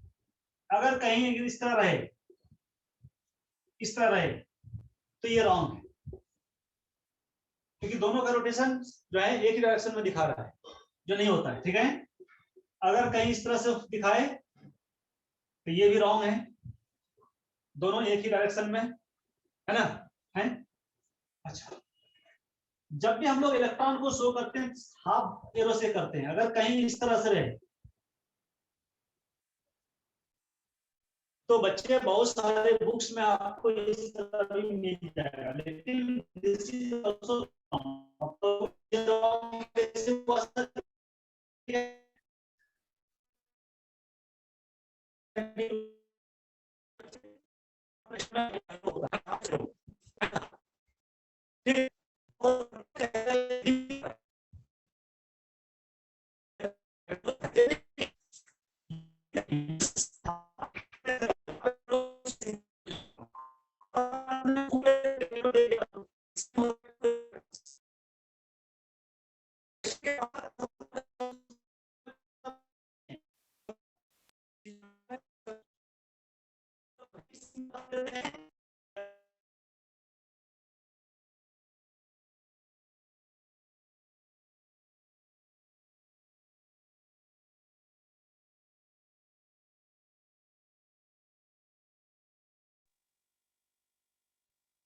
अगर कहीं इस तरह रहे, इस तरह रहे, तो ये रॉन्ग है, क्योंकि दोनों का रोटेशन जो है एक ही डायरेक्शन में दिखा रहा है, जो नहीं होता है। ठीक है, अगर कहीं इस तरह से दिखाए तो ये भी रॉन्ग है, दोनों एक ही डायरेक्शन में है ना, है। अच्छा, जब भी हम लोग इलेक्ट्रॉन को शो करते हैं हाफ एरो से करते हैं। अगर कहीं इस तरह से रहे तो बच्चे बहुत सारे बुक्स में आपको इस तरह भी मिल जाएगा, लेकिन दिस इज आल्सो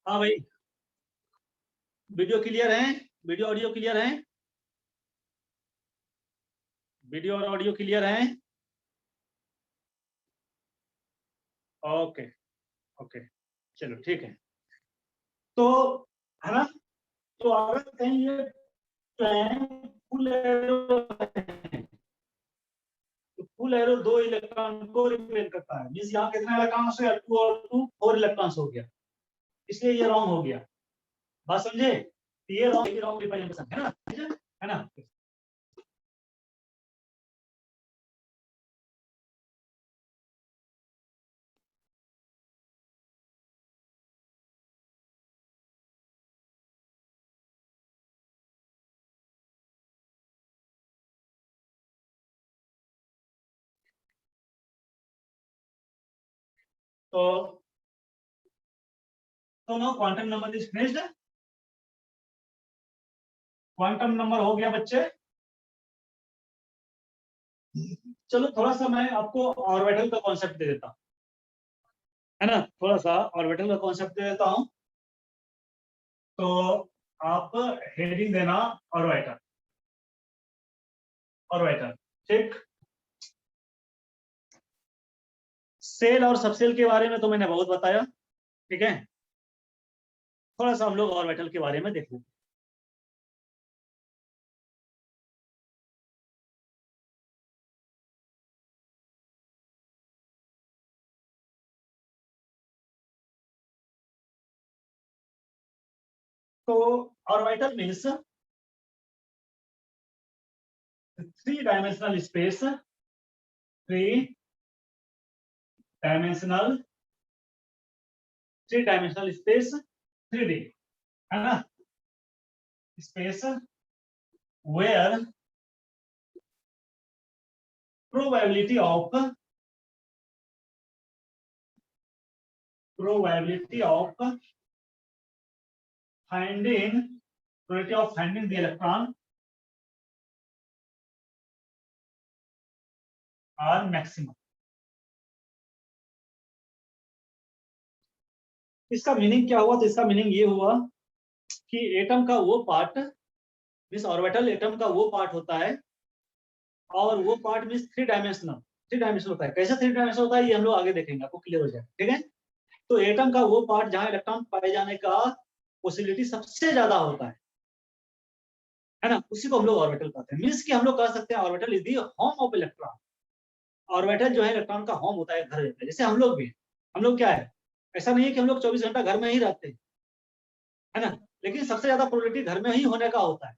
हाँ भाई, वीडियो क्लियर है? वीडियो ऑडियो क्लियर है? वीडियो और ऑडियो क्लियर है? ओके ओके, चलो ठीक है। तो है ना, तो अगर कहीं ये फुल एरो, तो फुल एरो 2 इलेक्ट्रॉन को रिप्रेजेंट करता है। मींस यहाँ कितने इलेक्ट्रॉन्स है? 2 और 2 4 इलेक्ट्रॉन्स हो गया, इसलिए ये रॉन्ग हो गया। बात समझे? ये रॉन्ग रिप्रेजेंटेशन है ना, है ना। तो no quantum number is finished. Quantum number हो गया बच्चे। चलो थोड़ा सा मैं आपको ऑर्बिटल का कॉन्सेप्ट दे देता हूँ, है ना, थोड़ा सा ऑर्बिटल का कॉन्सेप्ट दे देता हूँ। तो आप हेडिंग देना ऑर्बिटल, ऑर्बिटल। ठीक, सेल और सबसेल के बारे में तो मैंने बहुत बताया। ठीक है, थोड़ा सा हम लोग ऑर्बिटल के बारे में देख लेते हैं। तो orbital means 3 dimensional space, 3 dimensional, 3 dimensional space, 3D, है ना, space where probability of finding probability of finding the electron are maximum। इसका मीनिंग क्या हुआ? तो इसका मीनिंग ये हुआ कि एटम का वो पार्ट, मींस ऑर्बिटल एटम का वो पार्ट होता है, और वो पार्ट मींस 3 डायमेंशनल, 3 डायमेंशनल होता है। कैसे 3 डायमेंशनल होता है ये हम लोग आगे देखेंगे, आपको क्लियर हो जाएगा। ठीक है, तो एटम का वो पार्ट जहां इलेक्ट्रॉन पाए जाने का पॉसिबिलिटी सबसे ज्यादा होता है ना, उसी को हम लोग ऑर्बिटल कहते हैं। मींस कि हम लोग कह सकते हैं orbital is the home of electron. Orbital जो है इलेक्ट्रॉन का होम होता है, घर रहता है। जैसे हम लोग भी, हम लोग क्या है, ऐसा नहीं है कि हम लोग 24 घंटा घर में ही रहते हैं, है ना, लेकिन सबसे ज्यादा प्रोबेबिलिटी घर में ही होने का होता है।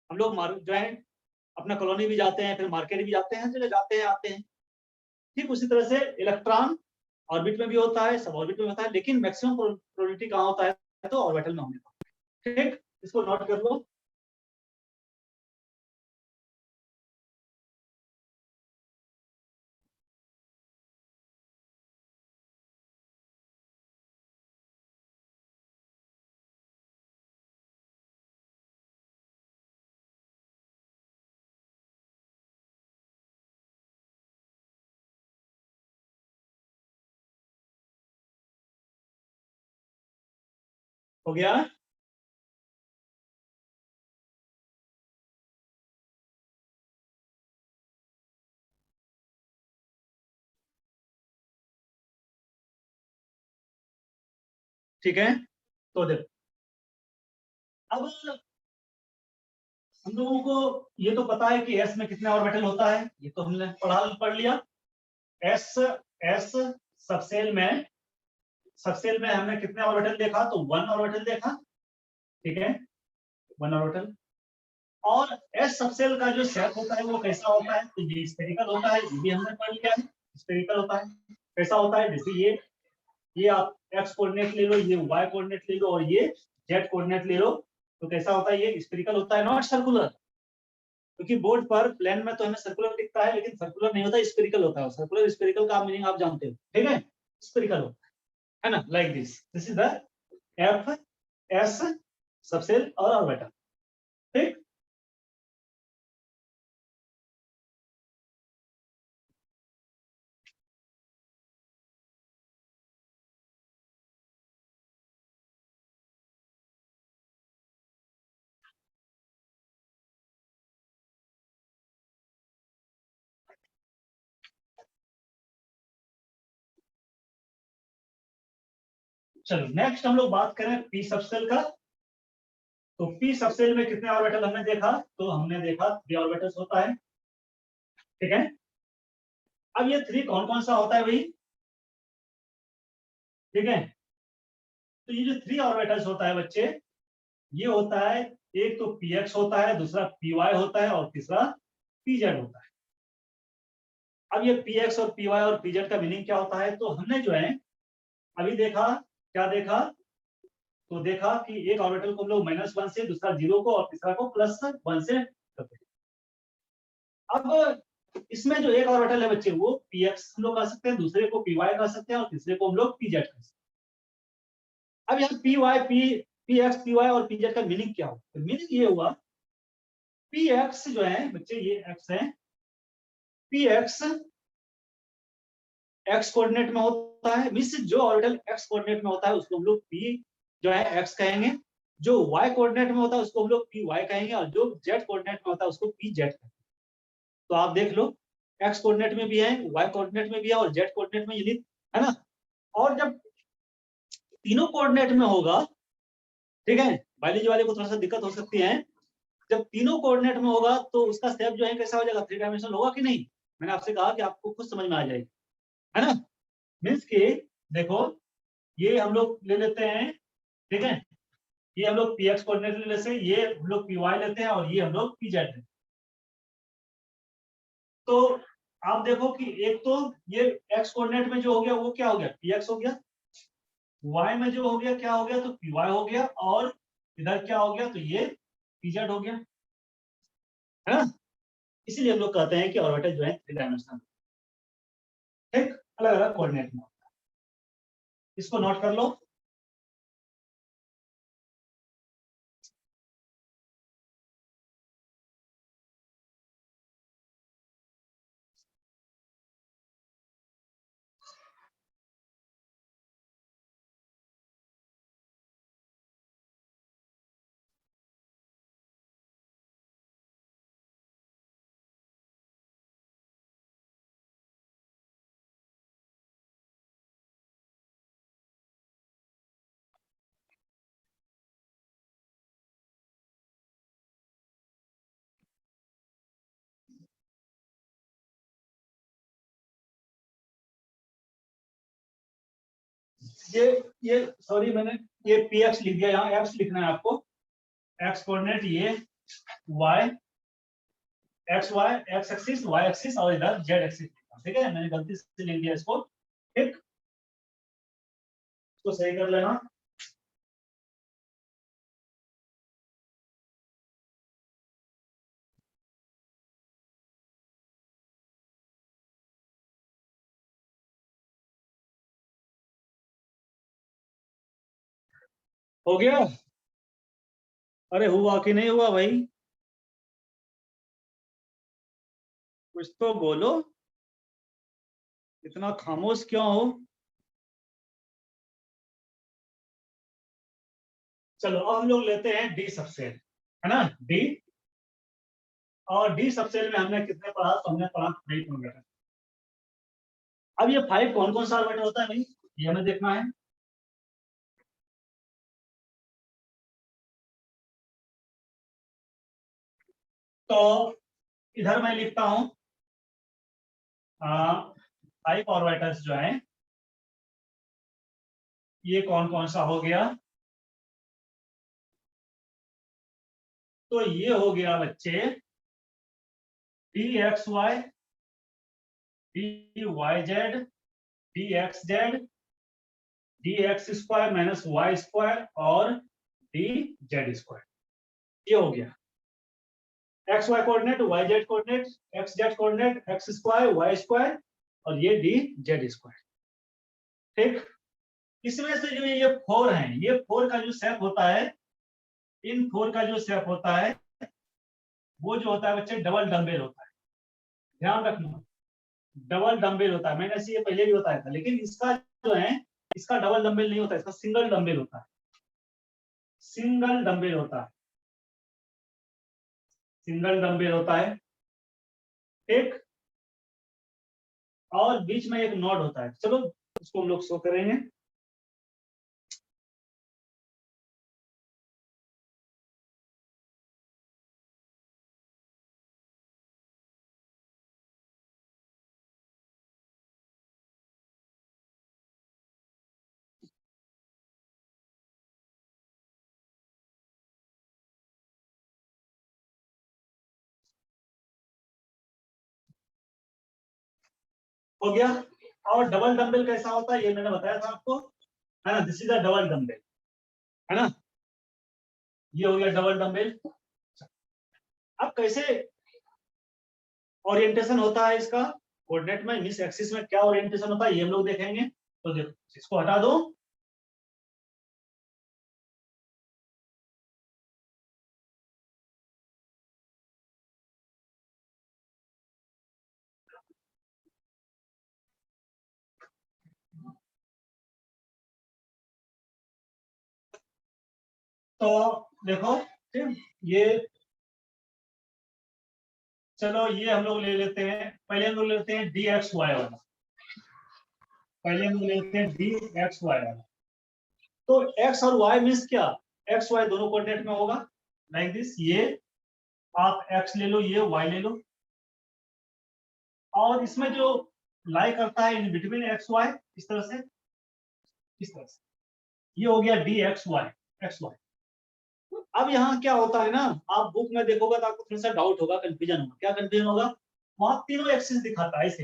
हम लोग जो है अपना कॉलोनी भी जाते हैं, फिर मार्केट भी जाते हैं, हर जगह जाते हैं आते हैं। ठीक उसी तरह से इलेक्ट्रॉन ऑर्बिट में भी होता है, सब ऑर्बिट में होता है, लेकिन मैक्सिमम प्रोबेबिलिटी कहाँ होता है, तो ऑर्बिटल में होने का। ठीक, इसको नोट कर लो। हो गया? ठीक है, तो देखो अब हम लोगों को ये तो पता है कि एस में कितने ऑर्बिटल होता है, ये तो हमने पढ़ लिया। एस एस सबसेल में हमने कितने ऑर्बिटल देखा, तो 1 ऑर्बिटल देखा। ठीक है, 1 ऑर्बिटल। और एस सबसेल का जो शेप होता है वो कैसा होता है, तो ये स्फेरिकल होता है, ये भी हमने पढ़ लिया है, स्फेरिकल होता है। कैसा होता है, जैसे ये आप एक्स कोऑर्डिनेट ले लो, ये वाई कोऑर्डिनेट ले लो, और ये जेड कोऑर्डिनेट ले लो, तो कैसा होता है, ये स्फेरिकल होता है, नॉट सर्कुलर। क्योंकि बोर्ड पर प्लेन में तो हमें सर्कुलर दिखता है, लेकिन सर्कुलर नहीं होता, स्फेरिकल होता है। सर्कुलर स्फेरिकल का मीनिंग आप जानते हो, ठीक है, स्फेरिकल होता है ना, like this is the F S subshell और ऑर्बिटल। ठीक, चलो नेक्स्ट हम लोग बात करें पी सबसेल का। तो पी सबसेल में कितने ऑर्बिटल हमने देखा, तो हमने देखा 3 ऑर्बिटल्स होता है। ठीक है, अब ये 3 कौन कौन सा होता है भाई? ठीक है, तो ये जो 3 ऑर्बिटल्स होता है बच्चे, ये होता है, एक तो पी एक्स होता है, दूसरा पी वाई होता है, और तीसरा पी जेड होता है। अब ये पी एक्स और पी वाई और पी जेड का मीनिंग क्या होता है, तो हमने जो है अभी देखा, क्या देखा, तो देखा कि एक ऑर्बिटल को हम लोग -1 से, दूसरा 0 को, और तीसरा को +1 से करते हैं। अब इसमें जो एक ऑर्बिटल है बच्चे, वो पी एक्स हम लोग कर सकते हैं, दूसरे को पी वाई कर सकते हैं, और तीसरे को हम लोग पी जेड कर सकते हैं। अब यहाँ P Y P X P Y और पी जेड का मीनिंग क्या हुआ, तो मीनिंग ये हुआ, पी एक्स जो है बच्चे, ये एक्स है, पी एक्स एक्स कोऑर्डिनेट में होता है, मींस जो ऑर्बिटल एक्स कोऑर्डिनेट में होता है उसको हम लोग पी जो है एक्स कहेंगे, जो वाई कोऑर्डिनेट में होता है उसको हम लोग पी वाई कहेंगे, और जो जेड कोऑर्डिनेट में होता है उसको पी जेड कहेंगे। तो आप देख लो, एक्स कोऑर्डिनेट में भी है, वाई कोऑर्डिनेट में भी है, और जेड कोऑर्डिनेट में, ये है ना। और जब तीनों कोऑर्डिनेट में होगा, ठीक है, बायोलॉजी वाले को थोड़ा सा दिक्कत हो सकती है, जब तीनों कोऑर्डिनेट में होगा तो उसका स्टेप जो है कैसा हो जाएगा, 3 डायमेंशनल होगा कि नहीं। मैंने आपसे कहा कि आपको खुद समझ में आ जाएगी, है ना। मीन्स के देखो, ये हम लोग ले लेते हैं, ठीक है, ये हम लोग पी एक्स कोऑर्डिनेट ले लेते हैं, ये हम लोग पी वाई लेते हैं, और ये हम लोग पी जेड लेते हैं। तो आप देखो कि एक तो ये एक्स कोऑर्डिनेट में जो हो गया वो क्या हो गया, पी एक्स हो गया, वाई में जो हो गया क्या हो गया, तो पी वाई हो गया, और इधर क्या हो गया, तो ये पी जेड हो गया, है ना। इसीलिए हम लोग कहते हैं कि ऑर्बिटल जो है 3 डायमेंशनल, ठीक, अलग अलग कोऑर्डिनेट में। इसको नोट कर लो। ये सॉरी, मैंने ये पी एक्स लिख दिया, यहाँ एक्स लिखना है आपको, एक्स कोऑर्डिनेट, ये Y X Y X axis Y axis, और इधर जेड एक्सिस, ठीक है, मैंने गलती से लिख दिया इसको। ठीक, इसको सही कर लेना। हो गया? अरे हुआ कि नहीं हुआ भाई? कुछ तो बोलो, इतना खामोश क्यों हो? चलो अब हम लोग लेते हैं डी सबसेल, है ना, डी। और डी सबसेल में हमने कितने पढ़ा? तो हमने पढ़ा 5 ऑर्बिटल। अब ये 5 कौन कौन सा ऑर्बिटल होता है भाई, ये हमें देखना है। तो इधर मैं लिखता हूं 5 ऑर्बिटल्स जो है, ये कौन कौन सा हो गया? तो ये हो गया बच्चे D X Y, D Y Z, D X Z, D X square minus Y square और डी जेड स्क्वायर। ये हो गया X Y coordinate, Y Z coordinate, X Z coordinate, X square, Y square और ये D Z square. ठीक, इसमें से जो ये 4 है, ये 4 का जो शेप होता है, इन 4 का जो शेप होता है वो जो होता है बच्चे डबल डम्बेल होता है। ध्यान रखना, डबल डम्बेल होता है। मैंने से ये पहले भी बताया था, लेकिन इसका जो है, इसका डबल डम्बेल नहीं होता, इसका सिंगल डम्बेल होता है। सिंगल डम्बेल होता है, सिंगल डम्बेल होता है। ठीक, और बीच में एक नॉड होता है। चलो इसको हम लोग शो करेंगे। हो गया। और डबल डम्बेल कैसा होता है ये मैंने बताया था आपको, है ना। This is a double dumbbell, है ना। ये हो गया डबल डम्बेल। अब कैसे ओरिएंटेशन होता है इसका कोऑर्डिनेट में, मिस एक्सिस में क्या ओरिएंटेशन होता है ये हम लोग देखेंगे। तो देखो इसको हटा दो। तो देखो, ठीक, ये चलो ये हम लोग ले लेते हैं, पहले हम लोग लेते हैं डी एक्स वाई वाला। पहले हम लोग लेते हैं डी एक्स वाई वाला। तो एक्स और वाई मीन्स क्या? एक्स वाई दोनों कोऑर्डिनेट में होगा, लाइक दिस। ये आप एक्स ले लो, ये वाई ले लो, और इसमें जो लाई करता है इन बिटवीन एक्स वाई, इस तरह से, इस तरह से। ये हो गया D X Y, X Y. अब यहाँ क्या होता है ना, आप बुक में देखोगे तो आपको थोड़ा सा डाउट होगा, कंफ्यूजन होगा। क्या कंफ्यूजन होगा? वहां तीनों एक्सिस दिखाता है ऐसे,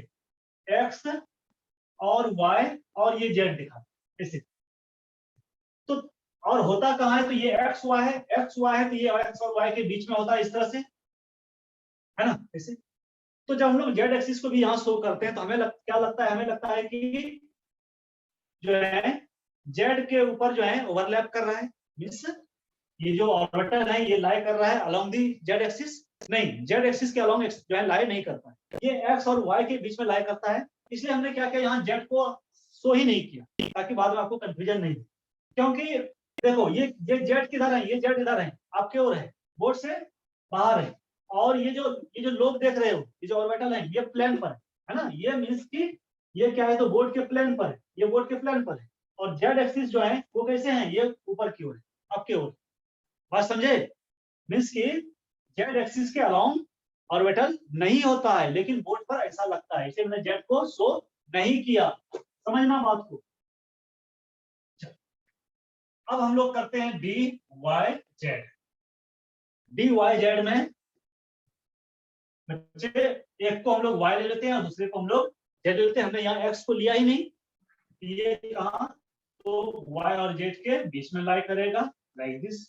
एक्स और वाई और ये जेड दिखाता है ऐसे। तो और होता कहाँ है? तो ये एक्स वाई है, एक्स वाई है, तो ये एक्स और वाई के बीच में होता है इस तरह से, है ना, ऐसे। तो जब हम लोग जेड एक्सिस को भी यहाँ शो करते हैं तो क्या लगता है? हमें लगता है कि जो है जेड के ऊपर जो है ओवरलैप कर रहा है, मीन्स ये जो ऑर्बिटल है ये लाई कर रहा है अलोंग दी जेड एक्सिस। नहीं, जेड एक्सिस के अलोंग जो है लाई नहीं करता है, ये एक्स और वाई के बीच में लाई करता है। इसलिए हमने क्या किया, यहाँ जेड को शो ही नहीं किया, ताकि बाद में आपको कंफ्यूजन नहीं हो। क्योंकि देखो ये जेड किधर है, ये जेड इधर है, आपके ओर है, बोर्ड से बाहर है। और ये जो लोब देख रहे हो, ये जो ऑर्बिटल है ये प्लेन पर है ना। ये मीन्स की ये क्या है, तो बोर्ड के प्लेन पर है, ये बोर्ड के प्लेन पर है। और जेड एक्सिस जो है वो कैसे है, ये ऊपर की ओर है, आपके ओर। बात समझे? मीन्स की जेड एक्सिस के अलोंग ऑर्बिटल नहीं होता है, लेकिन बोर्ड पर ऐसा लगता है, इसे मैंने जेड को शो नहीं किया। समझना बात को। अब हम लोग करते हैं D Y Z. D Y Z में बच्चे एक को हम लोग वाई ले लेते हैं और दूसरे को हम लोग जेड ले लेते हैं। हमने यहाँ एक्स को लिया ही नहीं, ये कहा वाई और जेड के बीच में लाई करेगा, लाइक दिस।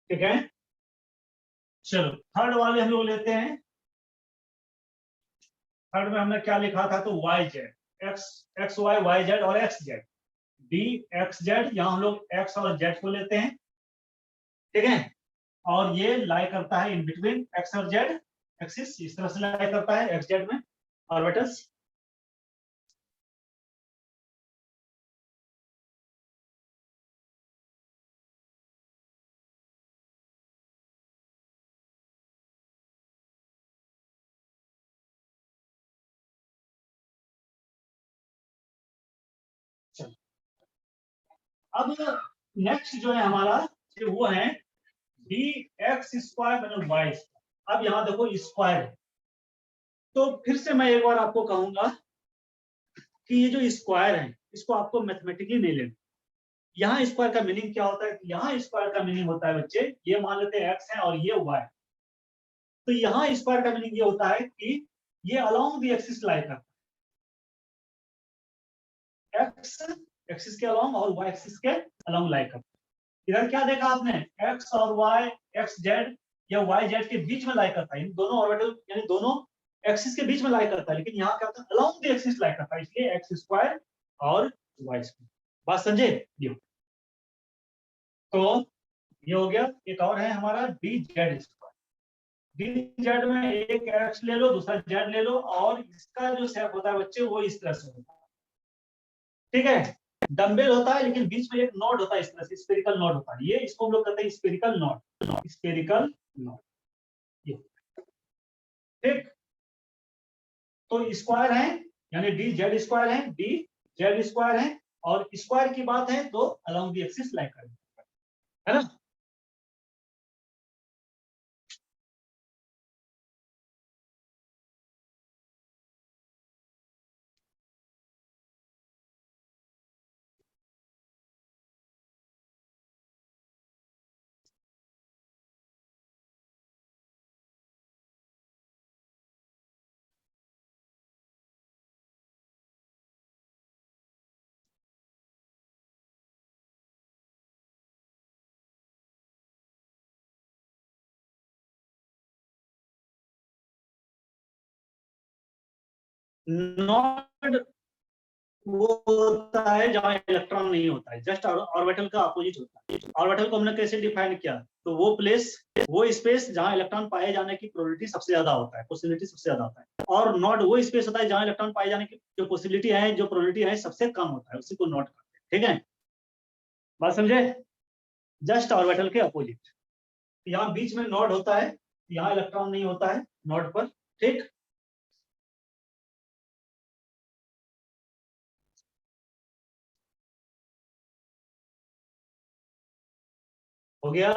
ठीक है, चलो थर्ड वाले हम लोग लेते हैं। थर्ड में हमने क्या लिखा था, तो Y Z, X X Y, Y Z और X Z, D X Z. यहाँ हम लोग एक्स और जेड को लेते हैं, ठीक है। और ये लाई करता है इन बिटवीन एक्स और जेड एक्सिस, इस तरह से लाई करता है एक्स जेड में ऑर्बिटल्स। अब नेक्स्ट जो है हमारा, वो है डी एक्स स्क्वायर मतलब वाई। अब यहाँ देखो स्क्वायर है, तो फिर से मैं एक बार आपको कहूंगा कि ये जो स्क्वायर है इसको आपको मैथमेटिकली नहीं लेना। यहाँ स्क्वायर का मीनिंग क्या होता है, यहाँ स्क्वायर का मीनिंग होता है बच्चे, ये मान लेते हैं एक्स है और ये वाई, तो यहाँ स्क्वायर का मीनिंग ये होता है कि ये अलोंग द एक्सिस लाई करता है, एक्स एक्सिस के अलोंग और वाई एक्सिस के अलोंग लाई करता है। इधर क्या देखा आपने, एक्स और वाई, एक्स जेड या वाई जेड के बीच में लाई करता है, इन दोनों ऑर्बिटल यानी दोनों एक्सिस के बीच में लाई करता है, लेकिन यहाँ क्या होता है अलोंग द एक्सिस लाई करता है, इसलिए एक्स स्क्वायर और वाई स्क्वायर। बात समझे? ये तो ये हो गया। एक और है हमारा D Z square. D Z में एक एक्स ले लो, दूसरा जेड ले लो, और इसका जो शेप होता है बच्चे वो इस तरह से होता है, ठीक है। डंबल होता है लेकिन बीच में एक नॉड होता है, इस तरह से स्फेरिकल नॉड होता है, ये इसको हम लोग कहते हैं स्फेरिकल नॉड, स्फेरिकल नॉड, ये ठीक। तो स्क्वायर है यानी डी जेड स्क्वायर है, डी जेड स्क्वायर है, और स्क्वायर की बात है तो अलोंग दी एक्सिस लाई करेंगे, है ना। नॉड वो होता है जहां इलेक्ट्रॉन नहीं होता है, जस्ट ऑर्बिटल का अपोजिट होता है। ऑर्बिटल को हमने कैसे डिफाइन किया, तो वो प्लेस, वो स्पेस जहां इलेक्ट्रॉन पाए जाने की प्रोबेबिलिटी सबसे ज्यादा होता है, पॉसिबिलिटी सबसे ज्यादा होता है। और नॉट वो स्पेस होता है जहां इलेक्ट्रॉन पाए जाने की जो पॉसिबिलिटी है, जो प्रोबेबिलिटी है सबसे कम होता है, उसी को नॉट करते हैं, ठीक है। बात समझे? जस्ट ऑर्बिटल के अपोजिट, यहाँ बीच में नॉड होता है, यहाँ इलेक्ट्रॉन नहीं होता है नॉड पर, ठीक। हो गया।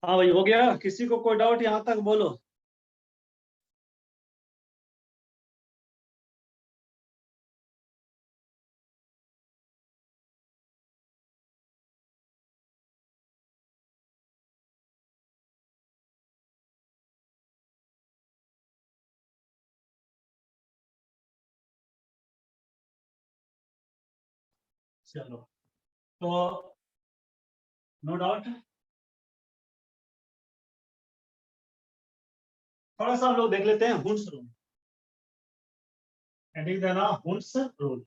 हाँ भाई, हो गया? किसी को कोई डाउट यहाँ तक बोलो। चलो, तो नो डाउट। थोड़ा सा हम लोग देख लेते हैं हुंस रूल। हेडिंग देना हुंस रूल।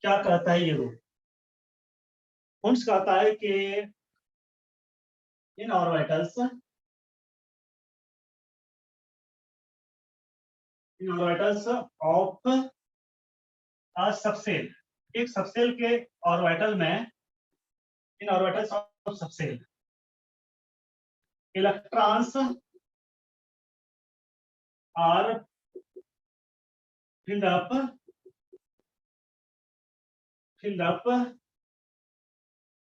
क्या कहता है ये रूल? हुंस कहता है कि in orbitals of a subshell, एक सबसेल के ऑर्बिटल में, in orbitals of subshell electrons are filled up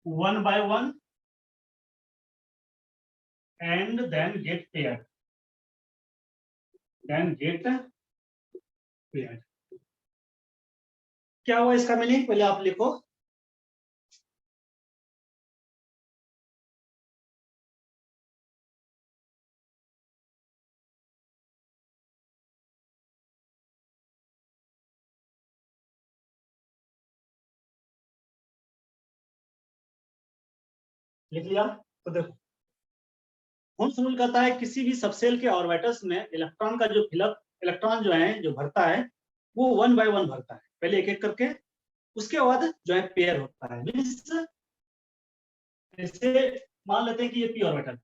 one by one and then get paired. क्या हुआ इसका मीनिंग? पहले आप लिखो। लिख लिया? तो देखो, हुंस रूल कहता है किसी भी सबसेल के ऑर्बिटल्स में इलेक्ट्रॉन का जो फिलअप, इलेक्ट्रॉन जो है जो भरता है वो वन बाय वन भरता है, पहले एक एक करके, उसके बाद जो है पेयर होता है। मीन्स जैसे मान लेते हैं कि ये पी ऑर्बिटल,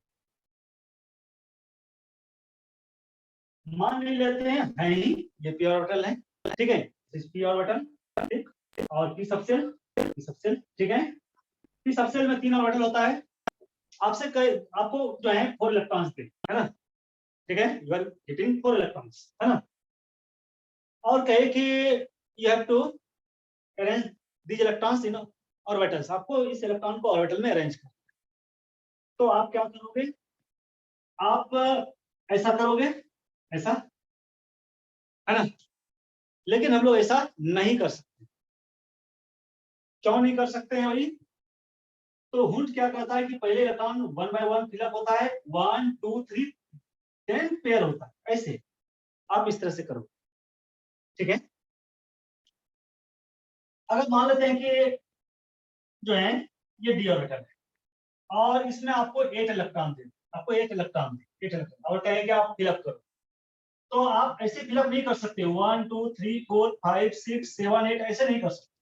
मान नहीं लेते हैं है ही, ये पी ऑर्बिटल है, ठीक है, पी ऑर्बिटल, ठीक, और पी सबसेल, ठीक है। पी सबसेल में तीन ऑर्बिटल होता है। आपसे आपको जो है फोर इलेक्ट्रॉन्स दे, है ना, ठीक है, you are getting four electrons, है ना, और कहे कि you have to arrange these electrons in orbitals, आपको इस इलेक्ट्रॉन को ऑर्बिटल में अरेंज कर, तो आप क्या करोगे? आप ऐसा करोगे, ऐसा, है ना, लेकिन हम लोग ऐसा नहीं कर सकते। क्यों नहीं कर सकते हैं भाई? तो हुंट क्या कहता है कि पहले electron one by one fill up होता है, 1 2 3, देन पेयर होता है, ऐसे आप इस तरह से करो, ठीक है। अगर मान लेते हैं कि जो है ये डी ऑर्बिटल है और इसमें आपको 8 इलेक्ट्रॉन दे, आपको 8 इलेक्ट्रॉन और कहेंगे आप फिलअप करो, तो आप ऐसे फिलअप नहीं कर सकते 1 2 3 4 5 6 7 8, ऐसे नहीं कर सकते।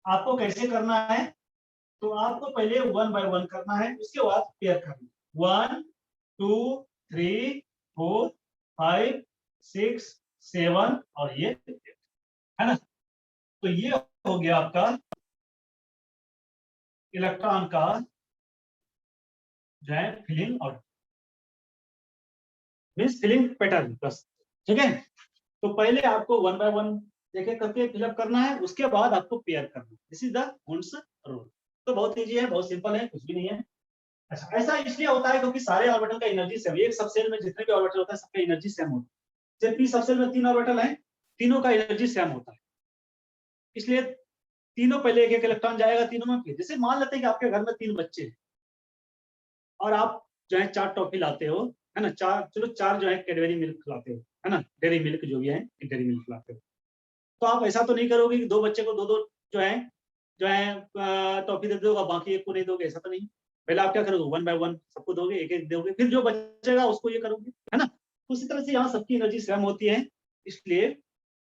आपको कैसे करना है? तो आपको पहले वन बाय वन करना है, उसके बाद पेयर करना है, 1 2 3 4 5 6 7 और ये, है ना। तो ये हो गया आपका इलेक्ट्रॉन का जो है फिलिंग और मीन्स फिलिंग पैटर्न बस, ठीक है। तो पहले आपको वन बाय वन एक एक करके फिलअप करना है, उसके बाद आपको पेयर करना है। This is the हुंस rule. तो बहुत इजी है, बहुत सिंपल है, कुछ भी नहीं है। अच्छा, ऐसा इसलिए होता है क्योंकि सारे ऑर्बिटल का एनर्जी सेम, एक सबसेल में जितने भी ऑर्बिटल होता है सबका एनर्जी सेम होता है। जब पी सबसेल में तीन ऑर्बिटल है, तीनों का एनर्जी सेम होता है, इसलिए तीनों पहले एक एक इलेक्ट्रॉन जाएगा तीनों में। जैसे मान लेते हैं कि आपके घर में तीन बच्चे हैं और आप जो है चार टॉफी लाते हो, है ना, चार, चलो चार जो है कैडबरी मिल्क खिलाते हो, है ना, डेयरी मिल्क जो भी है डेयरी मिल्क खिलाते हो, तो आप ऐसा तो नहीं करोगे कि दो बच्चे को दो दो जो है टॉफी दे दोगे, बाकी एक को नहीं दोगे, ऐसा तो नहीं। पहले आप क्या करोगे? वन बाय वन सबको दोगे, एक एक दोगे, फिर जो बचेगा उसको ये करोगे, है ना। उसी तरह से यहाँ सबकी एनर्जी सेम होती है, इसलिए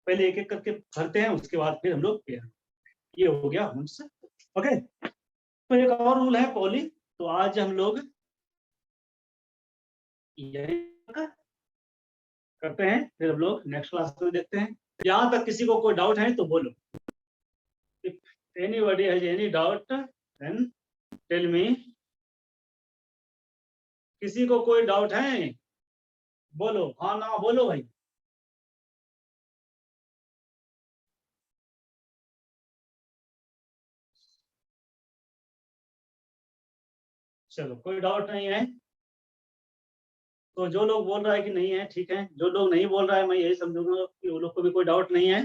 पहले एक एक करके भरते हैं, उसके बाद फिर हम लोग पेयर। ये हो गया हमसे, ओके। तो एक और रूल है पॉली, तो आज हम लोग यही करते हैं, फिर हम लोग नेक्स्ट क्लास में देखते हैं। यहाँ तक किसी को कोई डाउट है तो बोलो। If anybody has any doubt, then tell me. किसी को कोई डाउट है? बोलो, हाँ ना बोलो भाई। चलो कोई डाउट नहीं है, तो जो लोग बोल रहा है कि नहीं है ठीक है, जो लोग नहीं बोल रहा है मैं यही समझूंगा कि वो लोग को भी कोई डाउट नहीं है।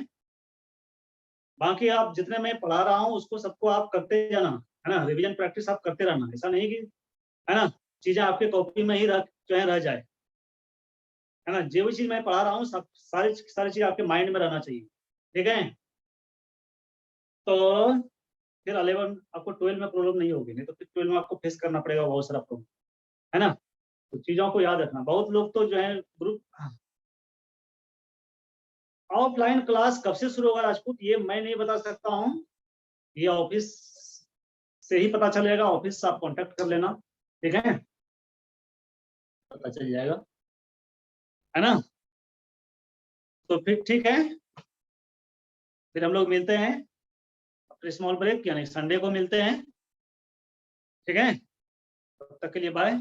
बाकी आप जितने मैं पढ़ा रहा हूँ उसको सबको आप करते जाना, है ना, रिवीजन प्रैक्टिस आप करते रहना, ऐसा नहीं कि, है ना, चीजें आपके कॉपी में ही रह जाए, है ना, जो भी चीज मैं पढ़ा रहा हूँ सब सारी सारी चीज आपके माइंड में रहना चाहिए, ठीक है। तो फिर 11 आपको 12 में प्रॉब्लम नहीं होगी, नहीं तो फिर 12 में आपको फेस करना पड़ेगा बहुत सारा प्रॉब्लम, है ना। तो चीजों को याद रखना, बहुत लोग तो जो है ग्रुप, ऑफलाइन क्लास कब से शुरू होगा राजपूत ये मैं नहीं बता सकता हूँ, ये ऑफिस से ही पता चलेगा, ऑफिस से आप कांटेक्ट कर लेना, ठीक है, पता चल जाएगा, है ना। तो फिर ठीक है, फिर हम लोग मिलते हैं अपने स्मॉल ब्रेक यानी संडे को मिलते हैं, ठीक है, तब तक के लिए बाय।